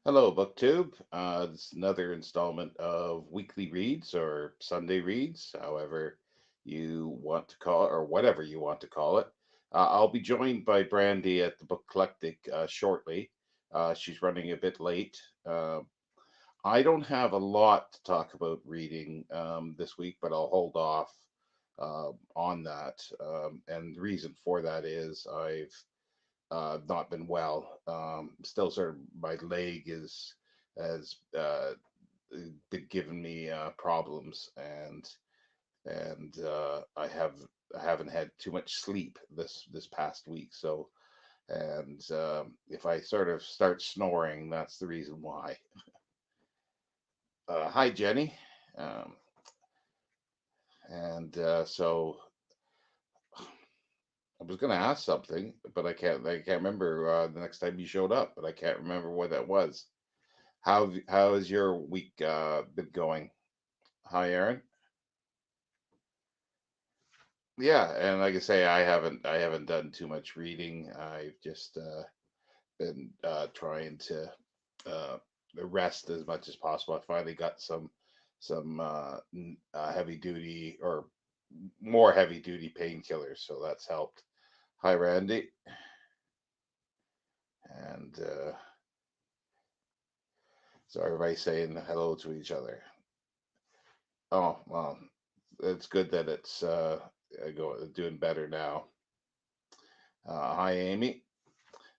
Hello, BookTube. This is another installment of weekly reads or Sunday reads, however you want to call it, or whatever you want to call it. I'll be joined by Brandy at the Book Collectic shortly. She's running a bit late. I don't have a lot to talk about reading this week, but I'll hold off on that. And the reason for that is I've not been well. Still, sort of my leg is has been giving me problems, and I haven't had too much sleep this past week. So, and if I sort of start snoring, that's the reason why. Hi, Jenny. Um, and so I was going to ask something, but I can't remember the next time you showed up, but I can't remember what that was. How has your week been going? Hi, Aaron. Yeah, and like I say, I haven't done too much reading. I've just been trying to uh, rest as much as possible. I finally got some heavy duty or more heavy duty painkillers, so that's helped. Hi, Randy, and so everybody's saying hello to each other. Oh well, it's good that it's doing better now. Hi, Amy.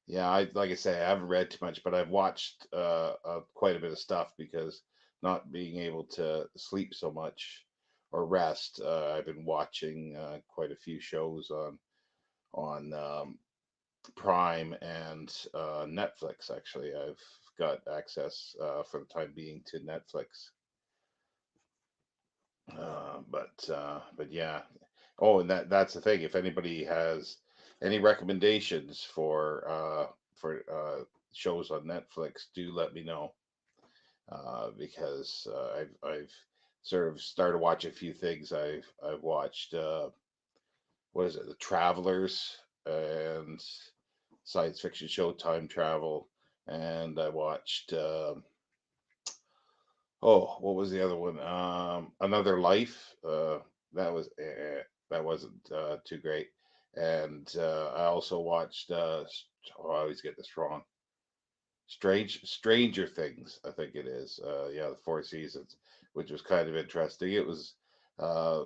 Yeah, I like I say, I haven't read too much, but I've watched quite a bit of stuff because not being able to sleep so much or rest, I've been watching quite a few shows on Prime and Netflix. Actually, I've got access for the time being to Netflix. But yeah. Oh, and that's the thing. If anybody has any recommendations for shows on Netflix, do let me know. Because I've sort of started watching a few things. I've watched what is it, The Travelers and science fiction show Time Travel, and I watched oh, what was the other one? Another Life. That wasn't too great. And I also watched. Oh, I always get this wrong. Stranger Things. I think it is. Yeah, the 4 seasons, which was kind of interesting. It was uh,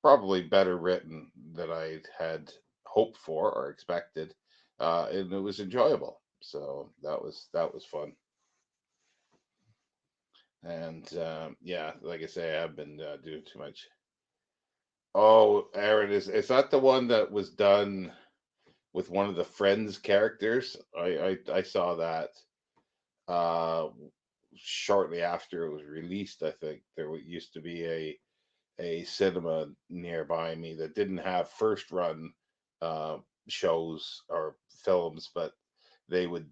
probably better written than I had hoped for or expected, and it was enjoyable. So that was fun. And yeah, like I say, I've been doing too much. Oh, Aaron, is that the one that was done with one of the Friends characters? I saw that uh, shortly after it was released. I think used to be a cinema nearby me that didn't have first run uh, shows or films, but they would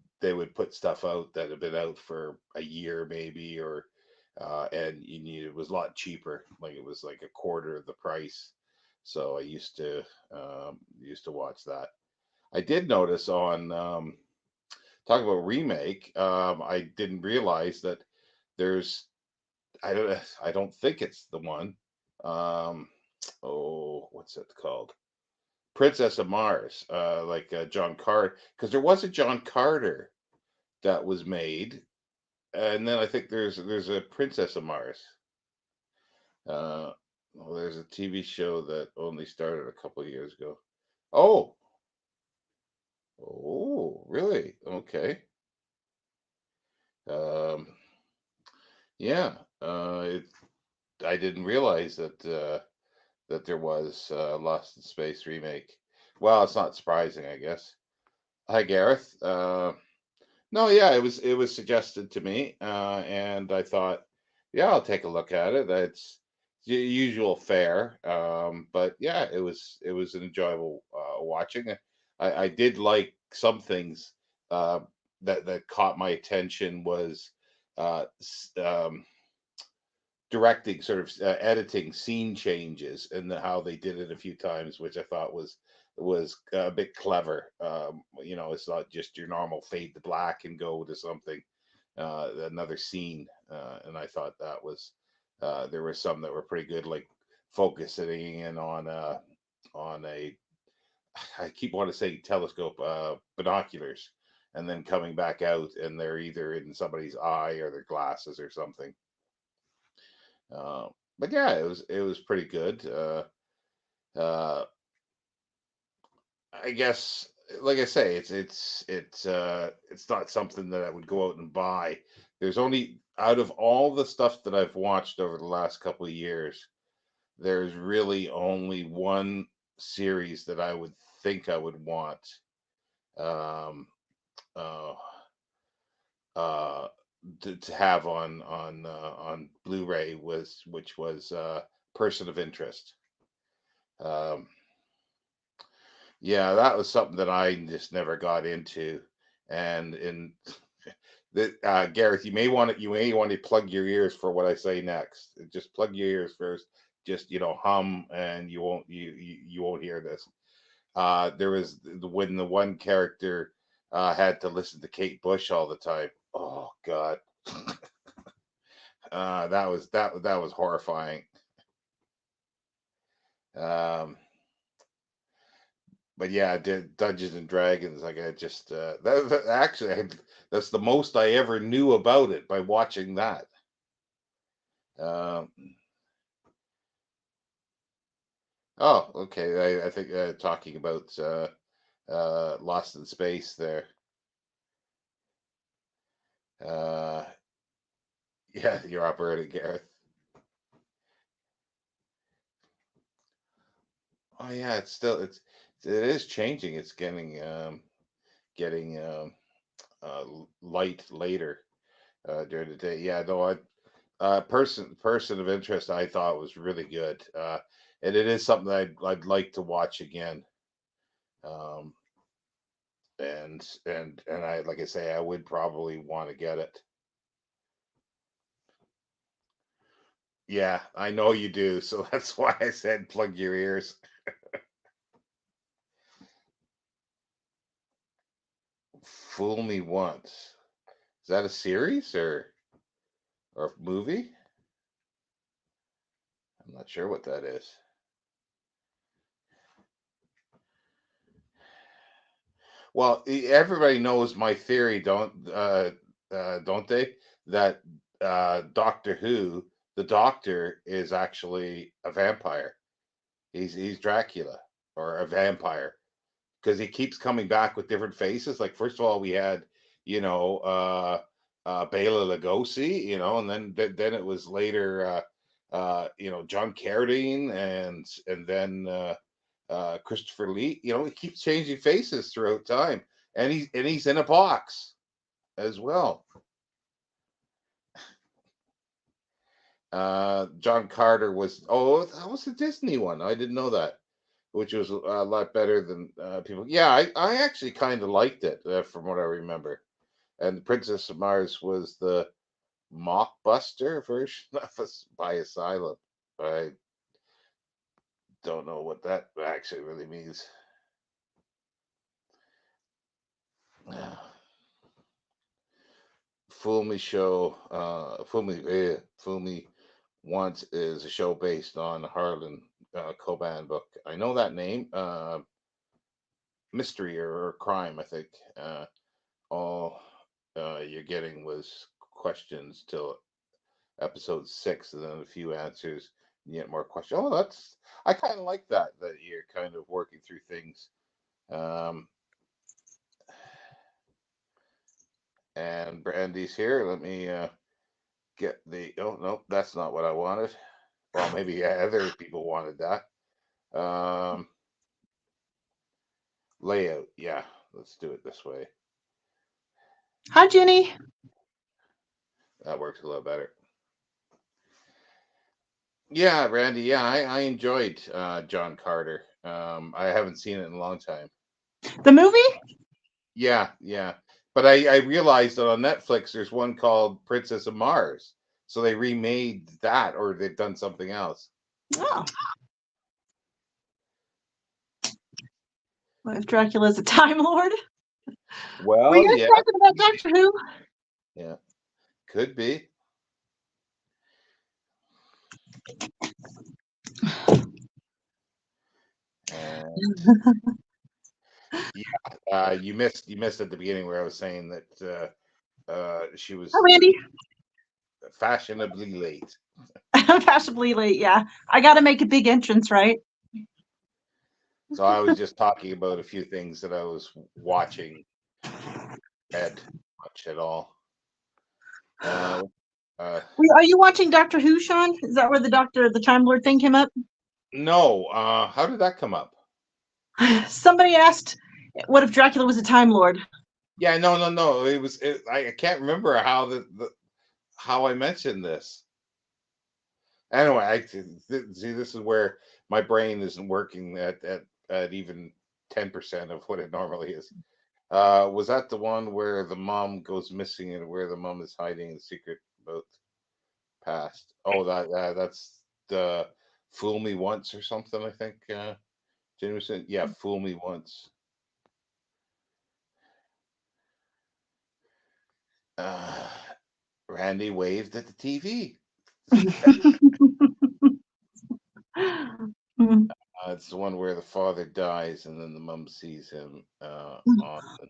put stuff out that had been out for a year maybe, or and it was a lot cheaper. Like it was like a quarter of the price. So I used to watch that. I did notice on talk about remake. I didn't realize that there's I don't think it's the one. Um, oh, what's it called? Princess of Mars. Like John Carter, because there was a John Carter that was made, and then I think there's a Princess of Mars. Uh, well, there's a TV show that only started a couple of years ago. Oh, oh, really? Okay. Um, yeah. I didn't realize that there was a Lost in Space remake. Well, it's not surprising, I guess. Hi, Gareth. No, yeah, it was suggested to me, and I thought, yeah, I'll take a look at it. That's usual fare, but yeah, it was an enjoyable watching. I did like some things uh, that caught my attention was uh, directing, sort of editing scene changes, and how they did it a few times, which I thought was a bit clever. It's not just your normal fade to black and go to something. another scene, and I thought that was there were some that were pretty good, like focusing in on a I keep wanting to say telescope, binoculars, and then coming back out, and they're either in somebody's eye or their glasses or something. Uh, but yeah, it was pretty good. Uh, I guess, like I say, it's not something that I would go out and buy. There's only out of all the stuff that I've watched over the last couple of years, there's really only one series that I would think I would want. Um, uh, uh, to have on Blu-ray was which was Person of Interest. Um, yeah, that was something that I just never got into, and in that Gareth, you may want to plug your ears for what I say next. Just plug your ears first. Just hum, and you won't hear this. There was when the one character had to listen to Kate Bush all the time. Oh God, that was horrifying. Um, but yeah, Dungeons and Dragons. Like I just actually that's the most I ever knew about it by watching that. Um, oh, okay. I think talking about Lost in Space there. Uh, yeah, you're operating, Gareth. Oh yeah, it is changing. It's getting light later during the day. Yeah, no, person of interest I thought was really good, and it is something I'd like to watch again. Um, and I like I say I would probably want to get it. Yeah, I know you do, so that's why I said plug your ears. Fool me once. Is that a series or a movie? I'm not sure what that is. Well, everybody knows my theory, don't they? That Doctor Who, the Doctor, is actually a vampire. He's Dracula or a vampire because he keeps coming back with different faces. Like first of all, we had you know Bela Lugosi, and then it was later John Carradine and then Christopher Lee. He keeps changing faces throughout time, and he's in a box as well. John Carter was that was a Disney one. I didn't know that, which was a lot better than people. Yeah, I actually kind of liked it from what I remember. And Princess of Mars was the mockbuster version of us by Asylum. I don't know what that actually really means. Fool Me Once is a show based on Harlan Coban book. I know that name. Mystery or crime, I think. All you're getting was questions till episode 6, and then a few answers. And yet more questions. Oh, I kind of like that you're kind of working through things. Um, and Brandy's here. Let me get the. Oh no, that's not what I wanted. Well, maybe other people wanted that. Um, Layout. Yeah, let's do it this way. Hi, Jenny. That works a lot better. Yeah, Randy. Yeah, I enjoyed John Carter. I haven't seen it in a long time. The movie? Yeah, yeah. But I realized that on Netflix there's one called Princess of Mars. So they remade that, or they've done something else. Oh. What if Dracula's a Time Lord? Were Well, you yeah, guys talking about Doctor Who? yeah. Could be. And yeah, you missed at the beginning where I was saying that she Hi, was Randy. fashionably late. Fashionably late. Yeah, I got to make a big entrance, right? So I was just talking about a few things that I was watching at much at all. Uh, uh, Are you watching Doctor Who, Sean? Is that where the Time Lord thing came up? no, how did that come up? Somebody asked, "What if Dracula was a Time Lord?" Yeah, no, no, no. I can't remember how how I mentioned this. Anyway, see this is where my brain isn't working at even 10% of what it normally is. Was that the one where the mom goes missing and where the mom is hiding the secret about past? Oh, that's the Fool Me Once or something, I think. Jameson, yeah, Fool Me Once. Uh, Randy waved at the TV. It's the one where the father dies and then the mom sees him on the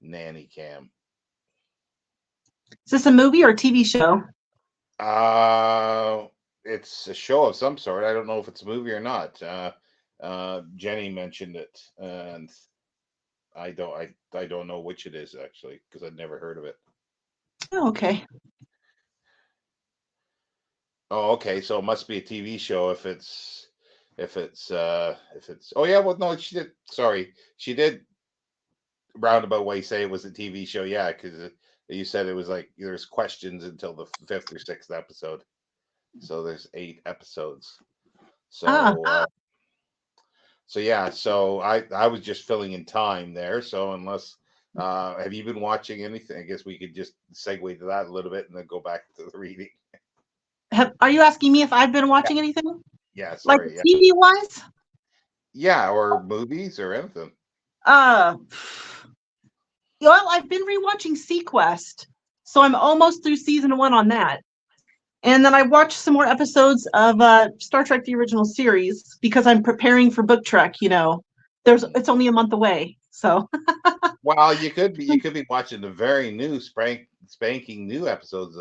nanny cam. Is this a movie or a TV show? Uh, it's a show of some sort. I don't know if it's a movie or not. Jenny mentioned it, and I don't know which it is actually because I'd never heard of it. Oh, okay. Oh, okay, so it must be a TV show if it's. Oh yeah, well no, she did. Sorry, she did roundabout way say it was a TV show. Yeah, because you said it was like there's questions until the fifth or sixth episode. So there's 8 episodes. Ah, So so yeah, so I was just filling in time there. So unless have you been watching anything? I guess we could just segue to that a little bit and then go back to the reading. are you asking me if I've been Yeah, watching anything yeah, like sorry. Yeah. TV wise? Yeah, or movies or anything. Uh, well, I've been rewatching Sequest, so I'm almost through season 1 on that. And then I watched some more episodes of Star Trek: The Original Series because I'm preparing for book trek. Mm. It's only a month away, so Well, you could be watching the very new spanking new episodes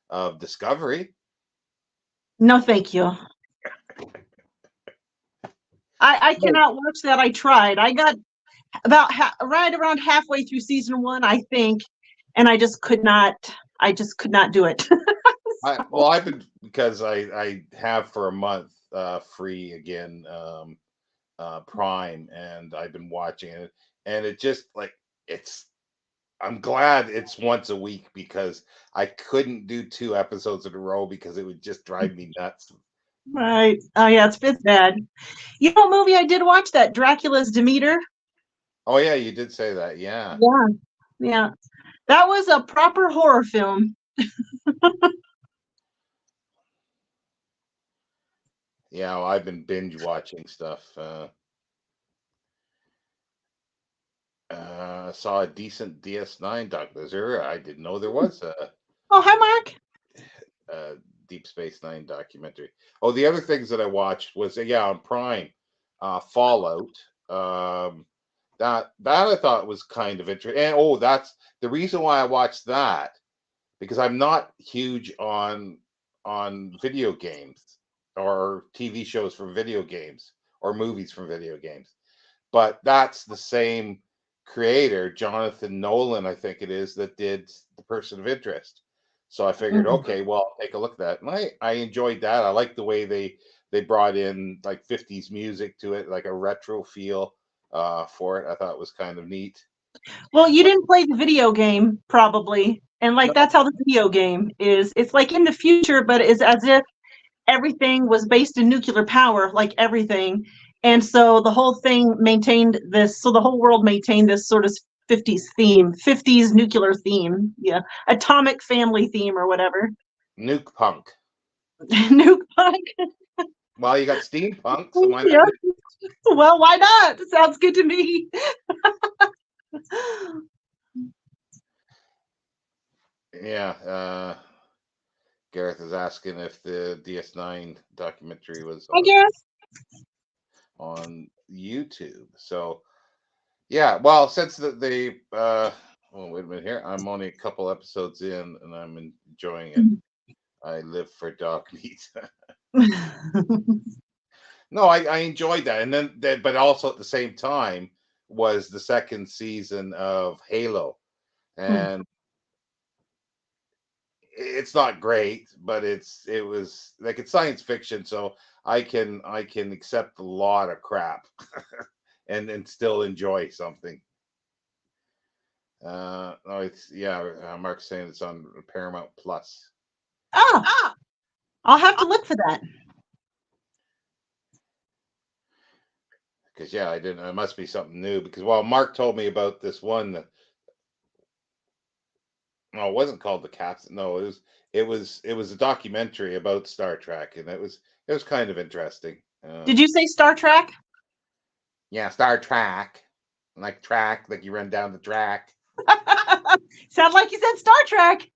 of Discovery. no, thank you. I No. cannot watch that. I tried. I got about right around halfway through season 1, I think, and I just could not. I just could not do it. So, I've been because I have for a month free again Prime and I've been watching it and it just like it's I'm glad it's once a week because I couldn't do 2 episodes in a row because it would just drive me nuts. right. Oh yeah, it's bad. You know what movie I did watch? That Dracula's Demeter. Oh yeah, you did say that. Yeah. Yeah, yeah. That was a proper horror film. Yeah, well, I've been binge watching stuff. Saw a decent DS9 documentary. I didn't know there was Oh, hi, Mark. a Deep Space Nine documentary. Oh, the other things that I watched was yeah on Prime, Fallout. Um, that I thought was kind of interesting. And oh, that's the reason why I watched that because I'm not huge on video games or TV shows from video games or movies from video games. But that's the same creator, Jonathan Nolan, I think it is, that did The Person of Interest. So I figured, Mm. okay, well, I'll take a look at that. And I enjoyed that. I like the way they brought in like 50s music to it, like a retro feel for it. I thought it was kind of neat. Well, you didn't play the video game, probably. And like No, that's how the video game is. It's like in the future, but it's as if everything was based in nuclear power, like everything. And so the whole thing maintained this, so the whole world maintained this sort of 50s theme, 50s nuclear theme. Yeah. Atomic family theme or whatever. Nuke Punk. Nuke punk. Well, you got steampunk, so why not? Yeah. Well, why not? Sounds good to me. Yeah. Gareth is asking if the DS9 documentary was I guess. on YouTube. So yeah, well, since they well, wait a minute here. I'm only a couple episodes in, and I'm enjoying it. I live for dog meat. No, I enjoyed that, and then but also at the same time was the second season of Halo, and it's not great, but it was like it's science fiction, so I can accept a lot of crap and still enjoy something. No, it's yeah. Mark's saying it's on Paramount Plus. Oh, I'll have to look for that. Because yeah, I didn't. It must be something new. Because well, Mark told me about this one that no, it wasn't called the Cats. No, it was a documentary about Star Trek, and it was kind of interesting. Did you say Star Trek? Yeah, Star Trek, like you run down the track. Sounds like you said Star Trek.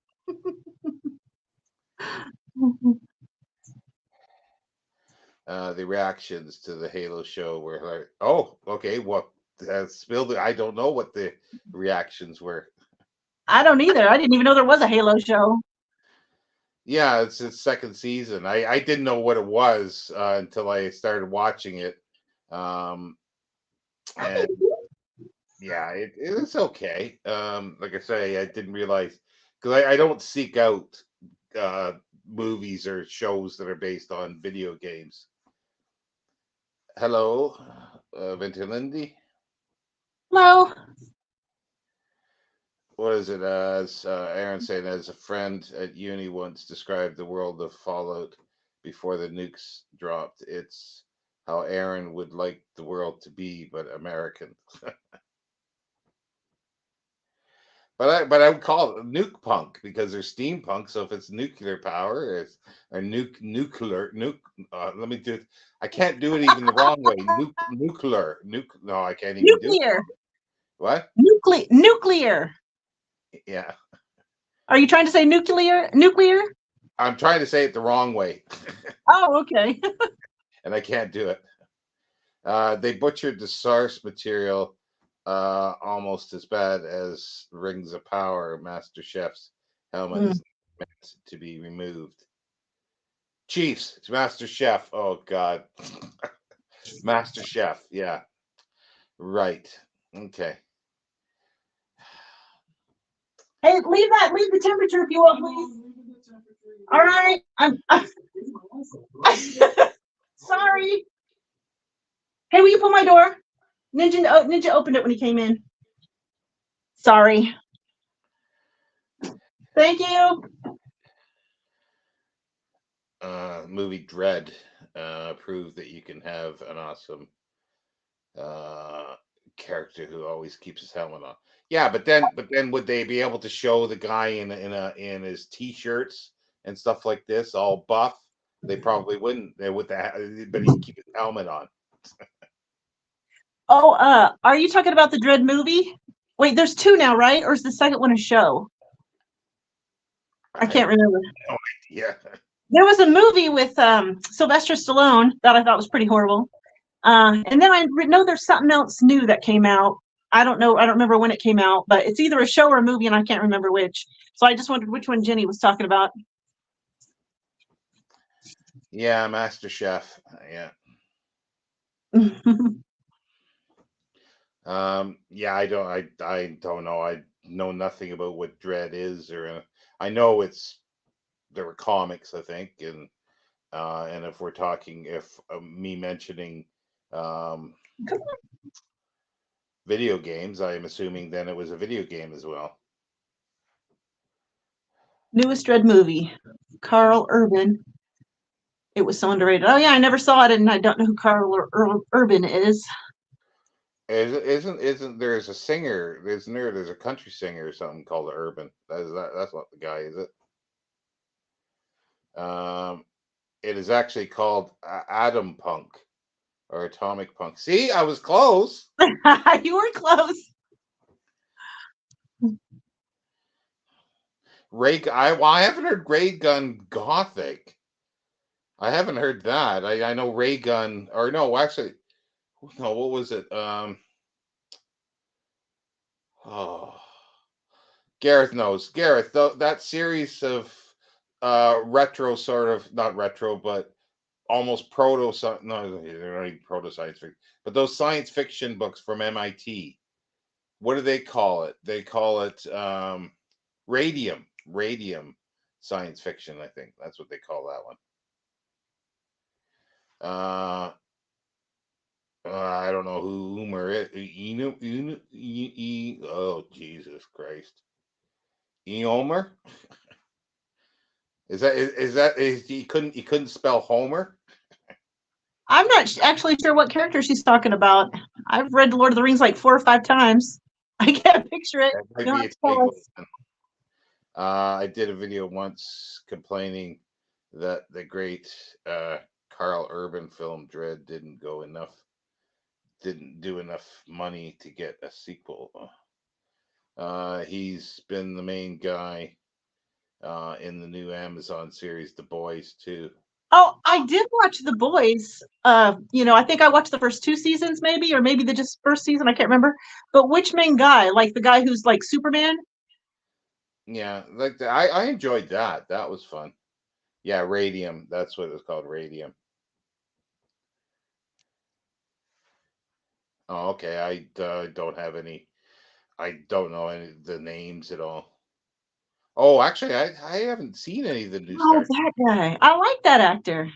The reactions to the Halo show were like, oh, okay, what spilled it. I don't know what the reactions were. I don't either. I didn't even know there was a Halo show. Yeah, it's its second season. I didn't know what it was until I started watching it. Um, and yeah, it's okay. Like I say, I didn't realize because I don't seek out uh, movies or shows that are based on video games. Hello, Ventilindi. Hello. What is it? As Aaron saying, as a friend at uni once described the world of Fallout before the nukes dropped, it's how Aaron would like the world to be, but American. But I would call it nuke punk because there's steampunk. So if it's nuclear power, it's a nuke. Let me do it. I can't do it even the wrong way. Nuclear. No, I can't even do it. Nuclear. What? Nuclear. Yeah, Are you trying to say nuclear? Nuclear? I'm trying to say it the wrong way, Oh, okay. and I can't do it. They butchered the source material almost as bad as Rings of Power. Master Chef's helmet is meant to be removed. Chiefs, it's Master Chef. Oh God, Master Chef. Yeah, right. Okay. Hey, leave the temperature if you will, please. All right. I'm sorry. Hey, will you pull my door? Ninja opened it when he came in. Sorry. Thank you. Movie Dread proved that you can have an awesome uh, character who always keeps his helmet on. Yeah, but then would they be able to show the guy in his t-shirts and stuff like this, all buff? They probably wouldn't. They with that, but he'd keep his helmet on. Oh, are you talking about the Dread movie? Wait, there's two now, right? Or is the second one a show? I can't remember. Yeah. There was a movie with Sylvester Stallone that I thought was pretty horrible. And then I know there's something else new that came out. I don't know. I don't remember when it came out, but it's either a show or a movie, and I can't remember which. So I just wondered which one Jenny was talking about. Yeah, Master Chef. Yeah. Yeah, I don't know. I know nothing about what Dread is, or I know there were comics, I think, and if we're talking, if me mentioning um, video games, I am assuming then it was a video game as well. Newest Dread movie, Carl Urban. It was so underrated. Oh yeah, I never saw it, and I don't know who Carl Urban is. Isn't there's a singer? There's a country singer or something called Urban. That's what the guy is. It is actually called Atom Punk or Atomic Punk. See, I was close. You were close. I haven't heard Ray Gun Gothic. I haven't heard that. I know Ray Gun, or no, actually, no. What was it? Oh, Gareth knows. Gareth, that series of retro, sort of not retro, but almost proto. No, they're not even proto science fiction, but those science fiction books from MIT. What do they call it? They call it radium science fiction. I think that's what they call that one. I don't know who Umar is. Oh Jesus Christ, Eomer. Is he couldn't spell Homer? I'm not actually sure what character she's talking about. I've read Lord of the Rings like 4 or 5 times. I can't picture it. That might You'll be have a to tell us. typo. I did a video once complaining that the great Carl Urban film Dread didn't do enough money to get a sequel. He's been the main guy in the new Amazon series, The Boys, too. Oh, I did watch The Boys. I think I watched the first 2 seasons, maybe, or maybe the just first season. I can't remember. But which main guy? Like the guy who's like Superman? Yeah, like I enjoyed that. That was fun. Yeah, Radium. That's what it was called, Radium. Oh, okay. I don't have any. I don't know any of the names at all. Oh, actually, I haven't seen any of the new Oh, Star. that guy. I like that actor.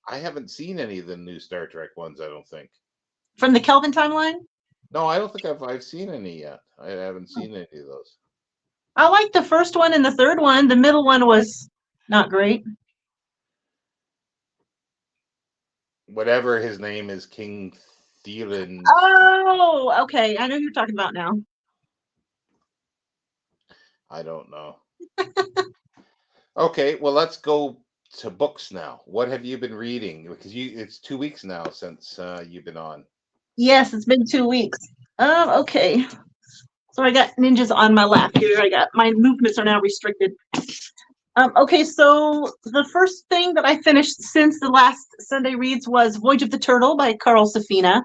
I haven't seen any of the new Star Trek ones. I don't think. From the Kelvin timeline? No, I don't think I've seen any yet. I haven't seen any of those. I liked the first one and the third one. The middle one was not great. Whatever his name is, King Thielen. Oh, okay. I know who you're talking about now. I don't know. Okay, well, let's go to books now. What have you been reading? Because it's 2 weeks now since you've been on. Yes, it's been 2 weeks. Okay. So I got ninjas on my lap here. I got my movements are now restricted. Okay, so the first thing that I finished since the last Sunday reads was Voyage of the Turtle by Carl Safina.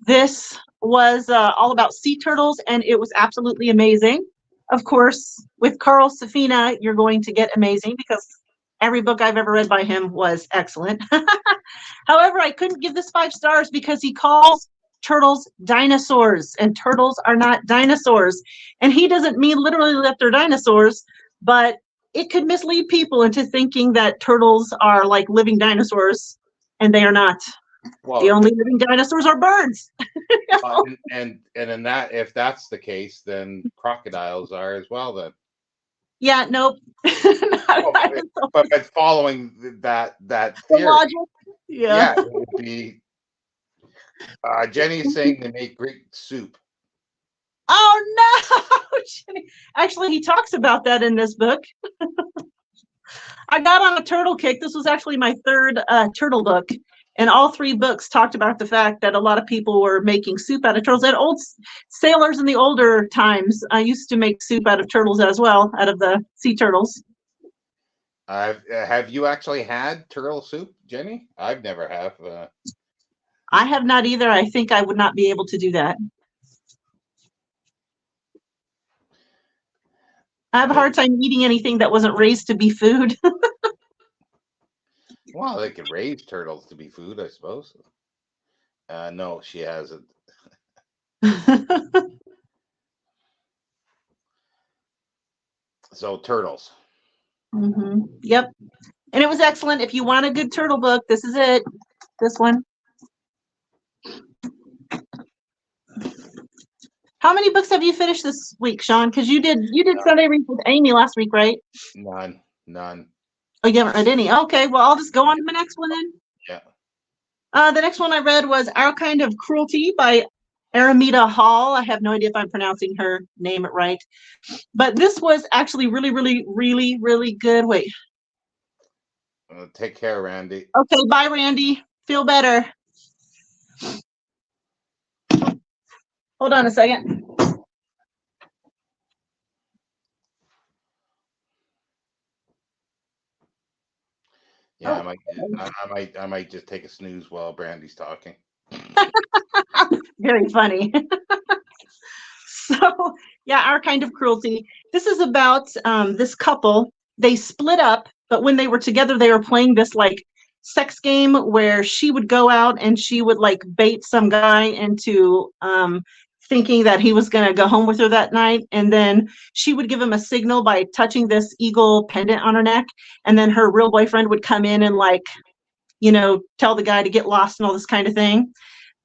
This was all about sea turtles, and it was absolutely amazing. Of course, with Carl Safina, you're going to get amazing because every book I've ever read by him was excellent. However, I couldn't give this 5 stars because he calls turtles dinosaurs, and turtles are not dinosaurs. And he doesn't mean literally that they're dinosaurs, but it could mislead people into thinking that turtles are like living dinosaurs, and they are not. Well, the only living dinosaurs are birds. and in that, if that's the case, then crocodiles are as well. Then, Yeah, nope. but following that The theory, logic. Yeah. it would be Jenny is saying they make Greek soup. Oh no! Actually, he talks about that in this book. I got on a turtle kick. This was actually my 3rd turtle book. And all 3 books talked about the fact that a lot of people were making soup out of turtles. And old sailors in the older times used to make soup out of turtles as well, out of the sea turtles. Have you actually had turtle soup, Jenny? I've never have. I have not either. I think I would not be able to do that. I have a hard time eating anything that wasn't raised to be food. Well, they could raise turtles to be food, I suppose. No, she hasn't. So turtles. Mm-hmm. Yep. And it was excellent. If you want a good turtle book, this is it. This one. How many books have you finished this week, Sean? Because you did Sunday read with Amy last week, right? None. Oh, you haven't read any. Okay, well, I'll just go on to my next one then. Yeah. The next one I read was Our Kind of Cruelty by Aramita Hall. I have no idea if I'm pronouncing her name right. But this was actually really, really, really, really good. Wait. Take care, Randy. Okay, bye, Randy. Feel better. Hold on a second. Yeah, Oh, I might just take a snooze while Brandy's talking. very funny. So, yeah, our kind of cruelty. This is about this couple. They split up, but when they were together, they were playing this like sex game where she would go out and she would like bait some guy into thinking that he was going to go home with her that night. And then she would give him a signal by touching this eagle pendant on her neck. And then her real boyfriend would come in and like, tell the guy to get lost and all this kind of thing.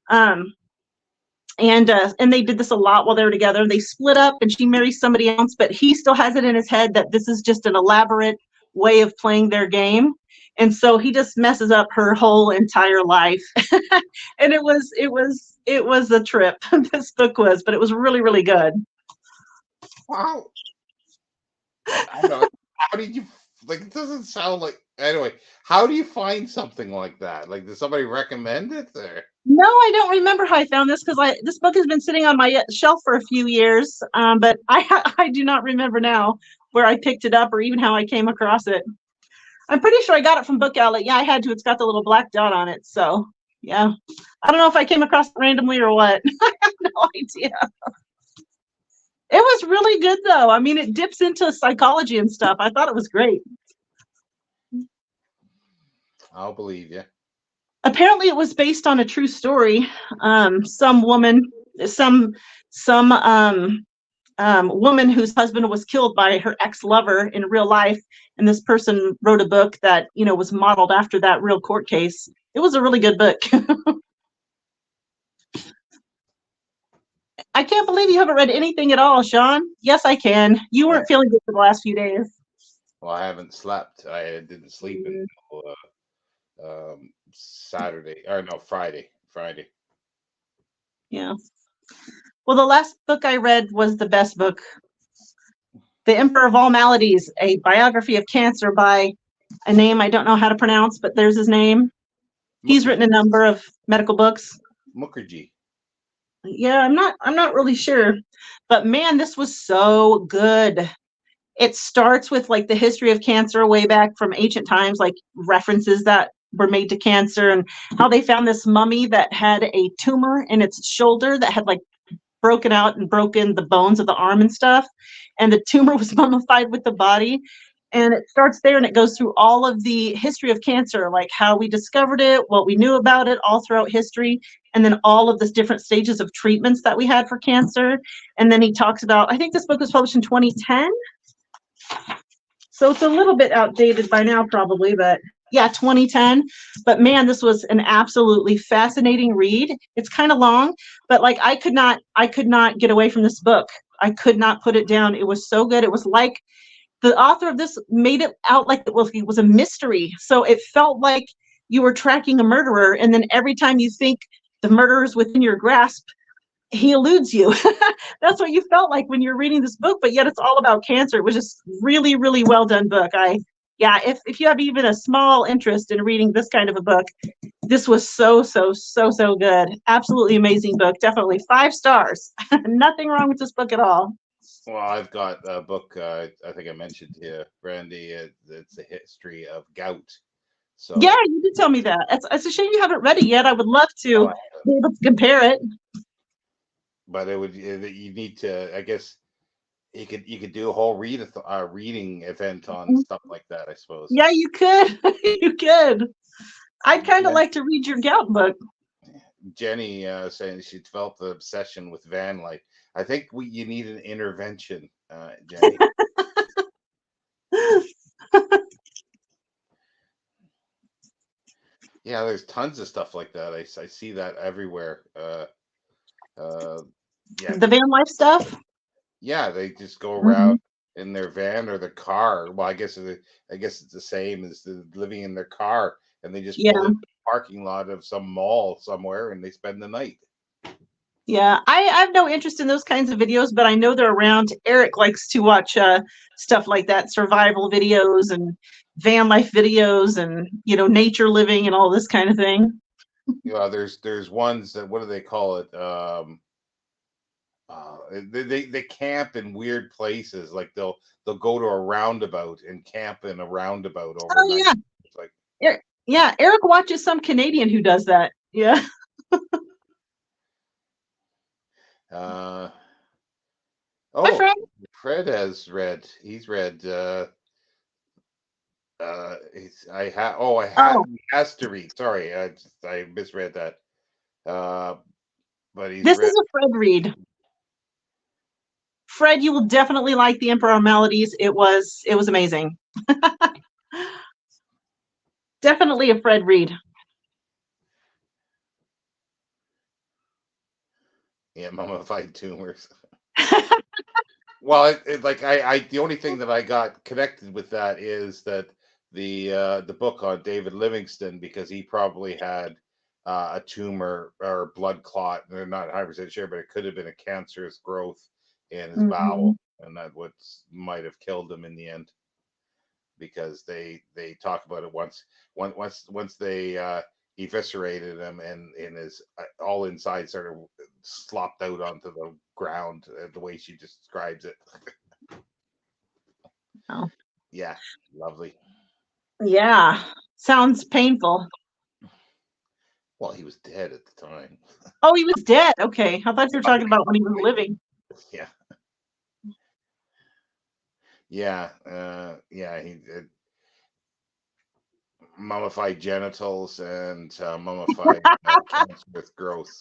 Um, and they did this a lot while they were together. They split up and she marries somebody else, but he still has it in his head that this is just an elaborate way of playing their game. And so he just messes up her whole entire life. And it was a trip. This book was, but it was really, really good. Wow. I don't know. How did you like? It doesn't sound like. Anyway, how do you find something like that? Like, did somebody recommend it? Or No, I don't remember how I found this because this book has been sitting on my shelf for a few years, but I do not remember now where I picked it up or even how I came across it. I'm pretty sure I got it from Book Outlet. Yeah, I had to. It's got the little black dot on it. So, yeah. I don't know if I came across it randomly or what. I have no idea. It was really good, though. I mean, it dips into psychology and stuff. I thought it was great. I'll believe you. Apparently, it was based on a true story. Some woman, some woman whose husband was killed by her ex-lover in real life, and this person wrote a book that was modeled after that real court case. It was a really good book. I can't believe you haven't read anything at all, Sean. Yes, I can. You I, weren't feeling good for the last few days. well, I haven't slept. I didn't sleep Mm, until Saturday or no Friday. Friday. yeah. Well, the last book I read was the best book, The Emperor of All Maladies, a biography of cancer by a name I don't know how to pronounce, but there's his name. He's written a number of medical books. Mukherjee. Yeah, I'm not really sure. But man, this was so good. It starts with like the history of cancer way back from ancient times, like references that were made to cancer and how they found this mummy that had a tumor in its shoulder that had like broken out and broken the bones of the arm and stuff. And the tumor was mummified with the body. And it starts there and it goes through all of the history of cancer, like how we discovered it, what we knew about it all throughout history, and then all of the different stages of treatments that we had for cancer. And then he talks about, I think this book was published in 2010. So it's a little bit outdated by now, probably, but yeah, 2010. But man, this was an absolutely fascinating read. It's kind of long, but like I could not get away from this book. I could not put it down. It was so good. It was like the author of this made it out like it was a mystery. So it felt like you were tracking a murderer, and then every time you think the murderer is within your grasp, he eludes you. That's what you felt like when you're reading this book, but yet it's all about cancer. It was just really, really well done book. Yeah, if you have even a small interest in reading this kind of a book, this was so, so, so, so good. Absolutely amazing book. Definitely 5 stars. Nothing wrong with this book at all. Well, I've got a book. I think I mentioned to you, Brandy. It's the history of gout. Yeah, So, you did tell me that. It's a shame you haven't read it yet. I would love oh, to be able to compare it. but it would you need to. I guess you could do a whole reading event on stuff like that. I suppose. Yeah, you could. You could. I'd kind of Jen, like to read your gout book. Jenny saying she developed an obsession with van life. I think you need an intervention, Jenny. Yeah, there's tons of stuff like that. I see that everywhere. Uh, yeah, The van life stuff. yeah, they just go around Mhm. in their van or their car. Well, I guess it's the same as living in their car, and they just pull Yeah. into the parking lot of some mall somewhere and they spend the night. Yeah, I have no interest in those kinds of videos, but I know they're around. Eric likes to watch stuff like that, survival videos and van life videos and nature living and all this kind of thing. You know, there's ones that what do they call it? They camp in weird places. Like they'll go to a roundabout and camp in a roundabout Oh overnight. yeah, It's like Yeah, Eric watches some Canadian who does that. Yeah. Uh, Hi, oh, Fred. Fred has read. He's read. I had. Oh, I had. Oh, He has to read. Sorry, I misread that. Uh, but he's this read. is a Fred read. Fred, you will definitely like The Emperor of Maladies. It was amazing. Definitely a Fred read. Yeah, mummified tumors. Well, like the only thing that I got connected with that is that the book on David Livingston, because he probably had a tumor or a blood clot. They're not 100% sure, but it could have been a cancerous growth in his Mhm. bowel, and that what might have killed him in the end. Because they talk about it once they eviscerated him, and his all inside sort of slopped out onto the ground, the way she describes it. Oh, Yeah, lovely. yeah. Sounds painful. Well, he was dead at the time. Oh, he was dead. Okay. I thought you were talking about when he was living. Yeah, yeah. He mummified genitals and mummified cancerous growth.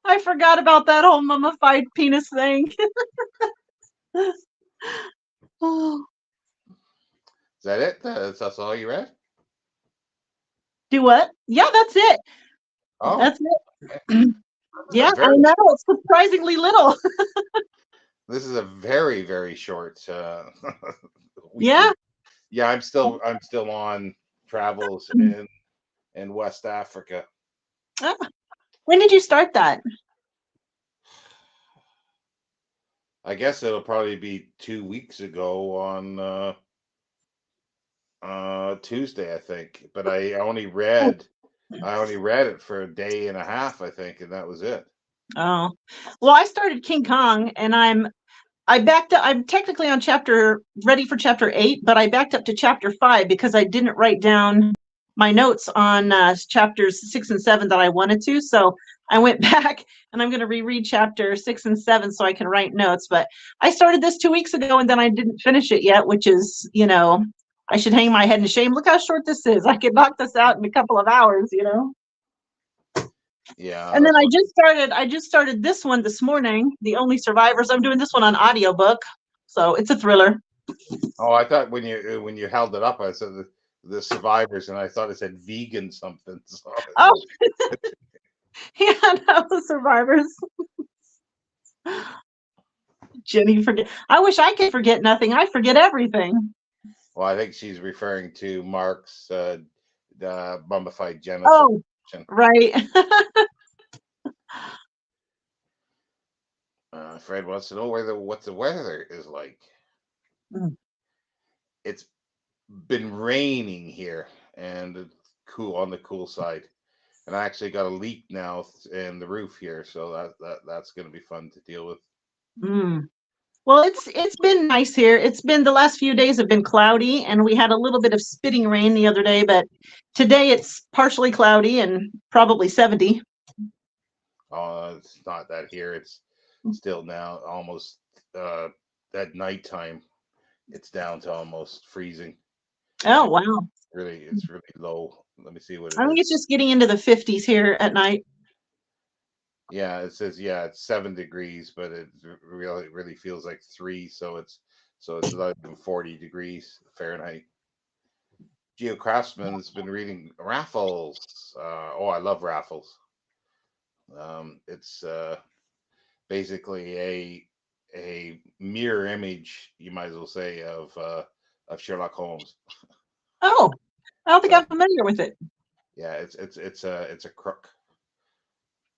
I forgot about that whole mummified penis thing. Oh, Is that it? That's all you read? do what? Yeah, that's it. Oh, That's okay. it. This is a Yeah, I very know. It's surprisingly little. this is a very very short Yeah. weekly. Yeah, I'm still on travels in West Africa. Ah, when did you start that? I guess it'll probably be 2 weeks ago on Tuesday, I think. But I only read it for a day and a half, I think, and that was it. Oh, well, I started King Kong, and I backed up. I'm technically on ready for chapter 8, but I backed up to chapter 5 because I didn't write down my notes on chapters 6 and 7 that I wanted to. So I went back, and I'm going to reread chapter 6 and 7 so I can write notes. But I started this 2 weeks ago, and then I didn't finish it yet, which is, I should hang my head in shame. Look how short this is. I could knock this out in a couple of hours. Yeah, And then that's I what. just started this one this morning, The Only Survivors. I'm doing this one on audiobook. So it's a thriller. Oh, I thought when you held it up, I said the survivors, and I thought it said vegan something. So Oh, yeah, no, The Survivors. Jenny, forget. I wish I could forget nothing. I forget everything. well, I think she's referring to Mark's mummified genital. Oh, right. Fred wants to know what the weather is like. It's been raining here, and it's cool on the cool side. And I actually got a leak now in the roof here, so that's going to be fun to deal with. Mm. Well, it's been nice here. It's been the last few days have been cloudy, and we had a little bit of spitting rain the other day, but today it's partially cloudy and probably 70. It's not that here. It's still now almost uh, at nighttime. It's down to almost freezing, and Oh, wow. it's really low. Let me see what it I think is. it's just getting into the 50s here at night. Yeah, it says it's 7 degrees, but it really feels like three. So it's not even 40 degrees Fahrenheit. Geo Craftsman's been reading Raffles. I love Raffles. It's basically a mirror image, you might as well say, of Sherlock Holmes. Oh, I don't think So I'm familiar with it. yeah, it's a crook.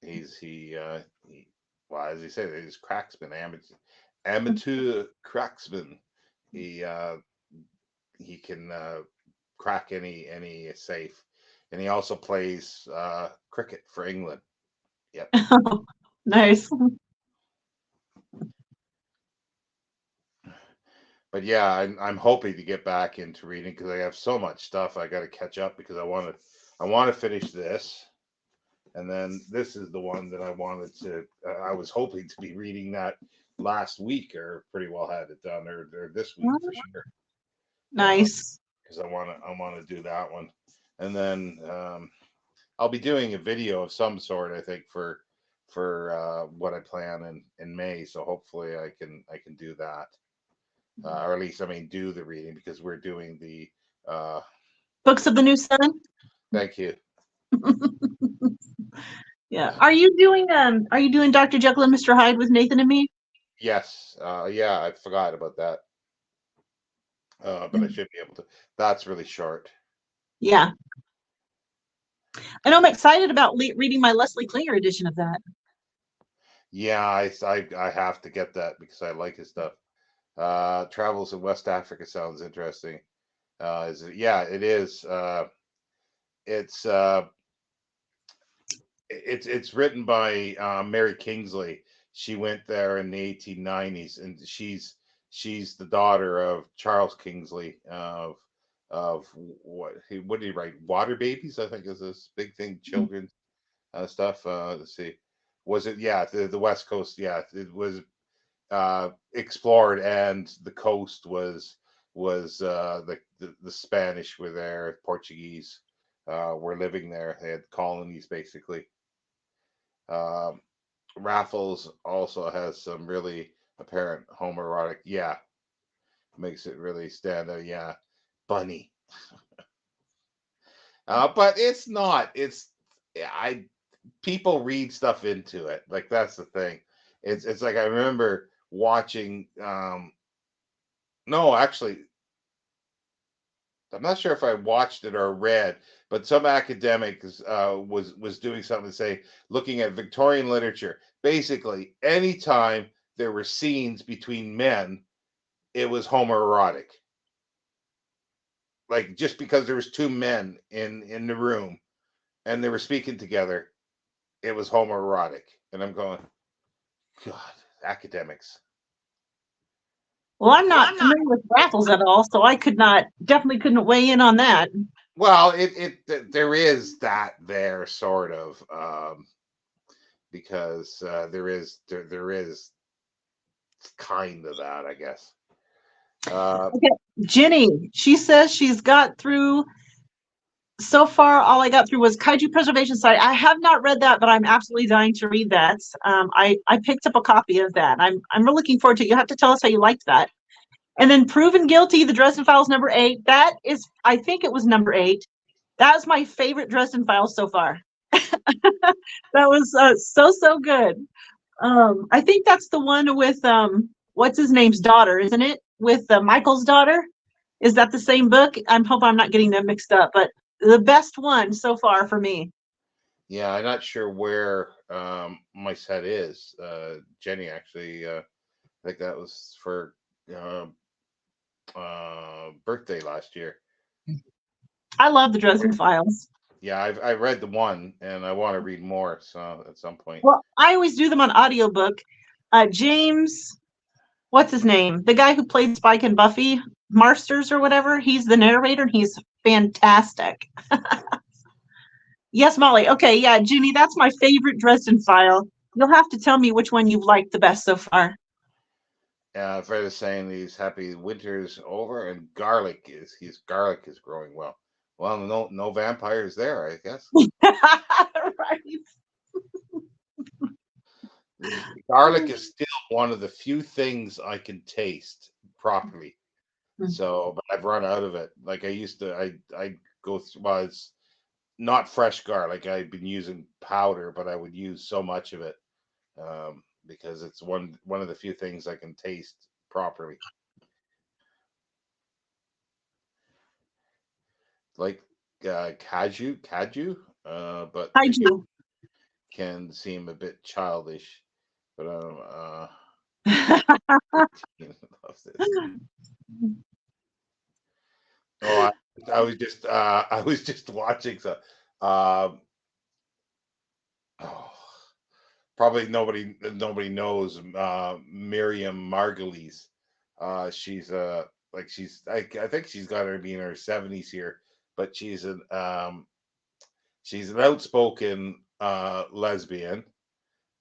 He well, as he said, he's cracksman, amateur cracksman. He uh, he can crack any safe, and he also plays cricket for England. Yep. Nice. but yeah, I'm hoping to get back into reading because I have so much stuff I got to catch up because I want to finish this, and then this is the one that I wanted to. I was hoping to be reading that last week, or pretty well had it done, or this week for sure. Nice. Because I want to do that one, and then I'll be doing a video of some sort. I think for what I plan in May. So hopefully I can do that, or at least I mean do the reading because we're doing the. Uh, Books of the New Seven. Thank you. Yeah. Are you doing Dr. Jekyll and Mr. Hyde with Nathan and me? Yes. Yeah, I forgot about that. But I should be able to. That's really short. Yeah. And I'm excited about reading my Leslie Klinger edition of that. Yeah, I have to get that because I like his stuff. Travels in West Africa sounds interesting. Is it? Yeah, it is. It's uh, it's written by Mary Kingsley. She went there in the 1890s, and she's the daughter of Charles Kingsley of what did he write? Water Babies, I think, is this big thing, children's stuff. Let's see, was it? Yeah, the West Coast. Yeah, it was explored, and the coast was the Spanish were there, Portuguese were living there. They had colonies basically. Um, Raffles also has some really apparent homoerotic. Yeah, makes it really stand out. Yeah, bunny. But it's not. It's I people read stuff into it. Like that's the thing. It's like I remember watching. No, actually, I'm not sure if I watched it or read, but some academics was doing something to say, looking at Victorian literature. Basically, anytime there were scenes between men, it was homoerotic. Like just because there was two men in the room and they were speaking together, it was homoerotic. And I'm going, God, academics. Well, I'm not familiar with Raffles at all, so I definitely couldn't weigh in on that. Well, there is that there sort of because there is kind of that, I guess. Okay. Jenny, she says she's got through so far. All I got through was Kaiju Preservation Society. I have not read that, but I'm absolutely dying to read that. I picked up a copy of that. I'm really looking forward to it. You have to tell us how you liked that. And then Proven Guilty, the Dresden Files #8. That is, I think it was #8. That was my favorite Dresden Files so far. That was so good. I think that's the one with what's his name's daughter, isn't it? With Michael's daughter. Is that the same book? I hope I'm not getting them mixed up, but the best one so far for me. Yeah, I'm not sure where my set is. Jenny actually, I think that was for uh, birthday last year. I love the Dresden Files. Yeah, I read the one and I want to read more. So at some point. Well, I always do them on audiobook. James, what's his name? The guy who played Spike and Buffy, Marsters or whatever. He's the narrator and he's fantastic. Yes, Molly. Okay, yeah, Ginny, that's my favorite Dresden File. You'll have to tell me which one you've liked the best so far. Fred is saying these happy winters over and garlic is growing well. Well, no vampires there, I guess. Right. Garlic is still one of the few things I can taste properly. So, but I've run out of it. Like I used to, I go through. Well, it's not fresh garlic. I've been using powder, but I would use so much of it because it's one of the few things I can taste properly. Like kaju, but it Kaiju. can seem a bit childish. But loves this. Oh, I was just watching some. Um, oh, probably nobody knows Miriam Margolyes. She's like I think she's got to be in her 70s here, but she's an outspoken lesbian,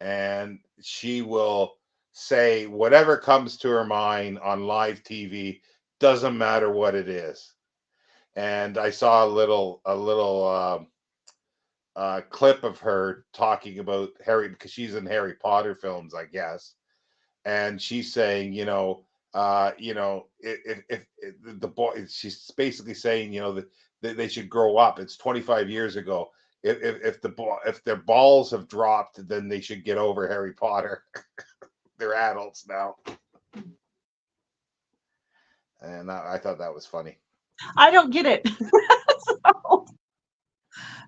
and she will say whatever comes to her mind on live TV, doesn't matter what it is. And I saw a little clip of her talking about Harry, because she's in Harry Potter films, I guess, and she's saying, if the boy, she's basically saying, that they should grow up. It's 25 years ago. If their balls have dropped, then they should get over Harry Potter. They're adults now, and I thought that was funny. I don't get it.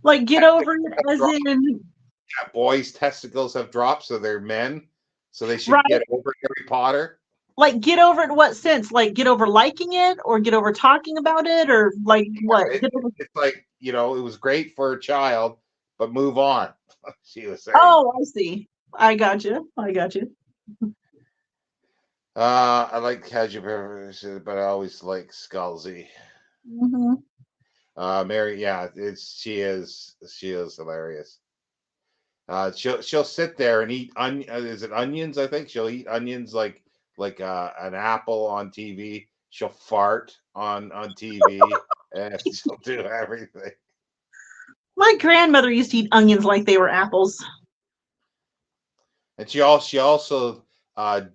Like, get over it as in, Boys' testicles have dropped, so they're men, so they should right? get over Harry Potter. Like, get over it in what sense? Like, get over liking it, or get over talking about it, or like what? It's like, it was great for a child, but move on. She was saying. Oh, I see. I got you. I got you. I like Casual, but I always like Scalzi. Mm-hmm. Mary, yeah, she is hilarious. She'll sit there and eat is it onions? I think she'll eat onions like an apple on TV. She'll fart on TV, and she'll do everything. My grandmother used to eat onions like they were apples. And she also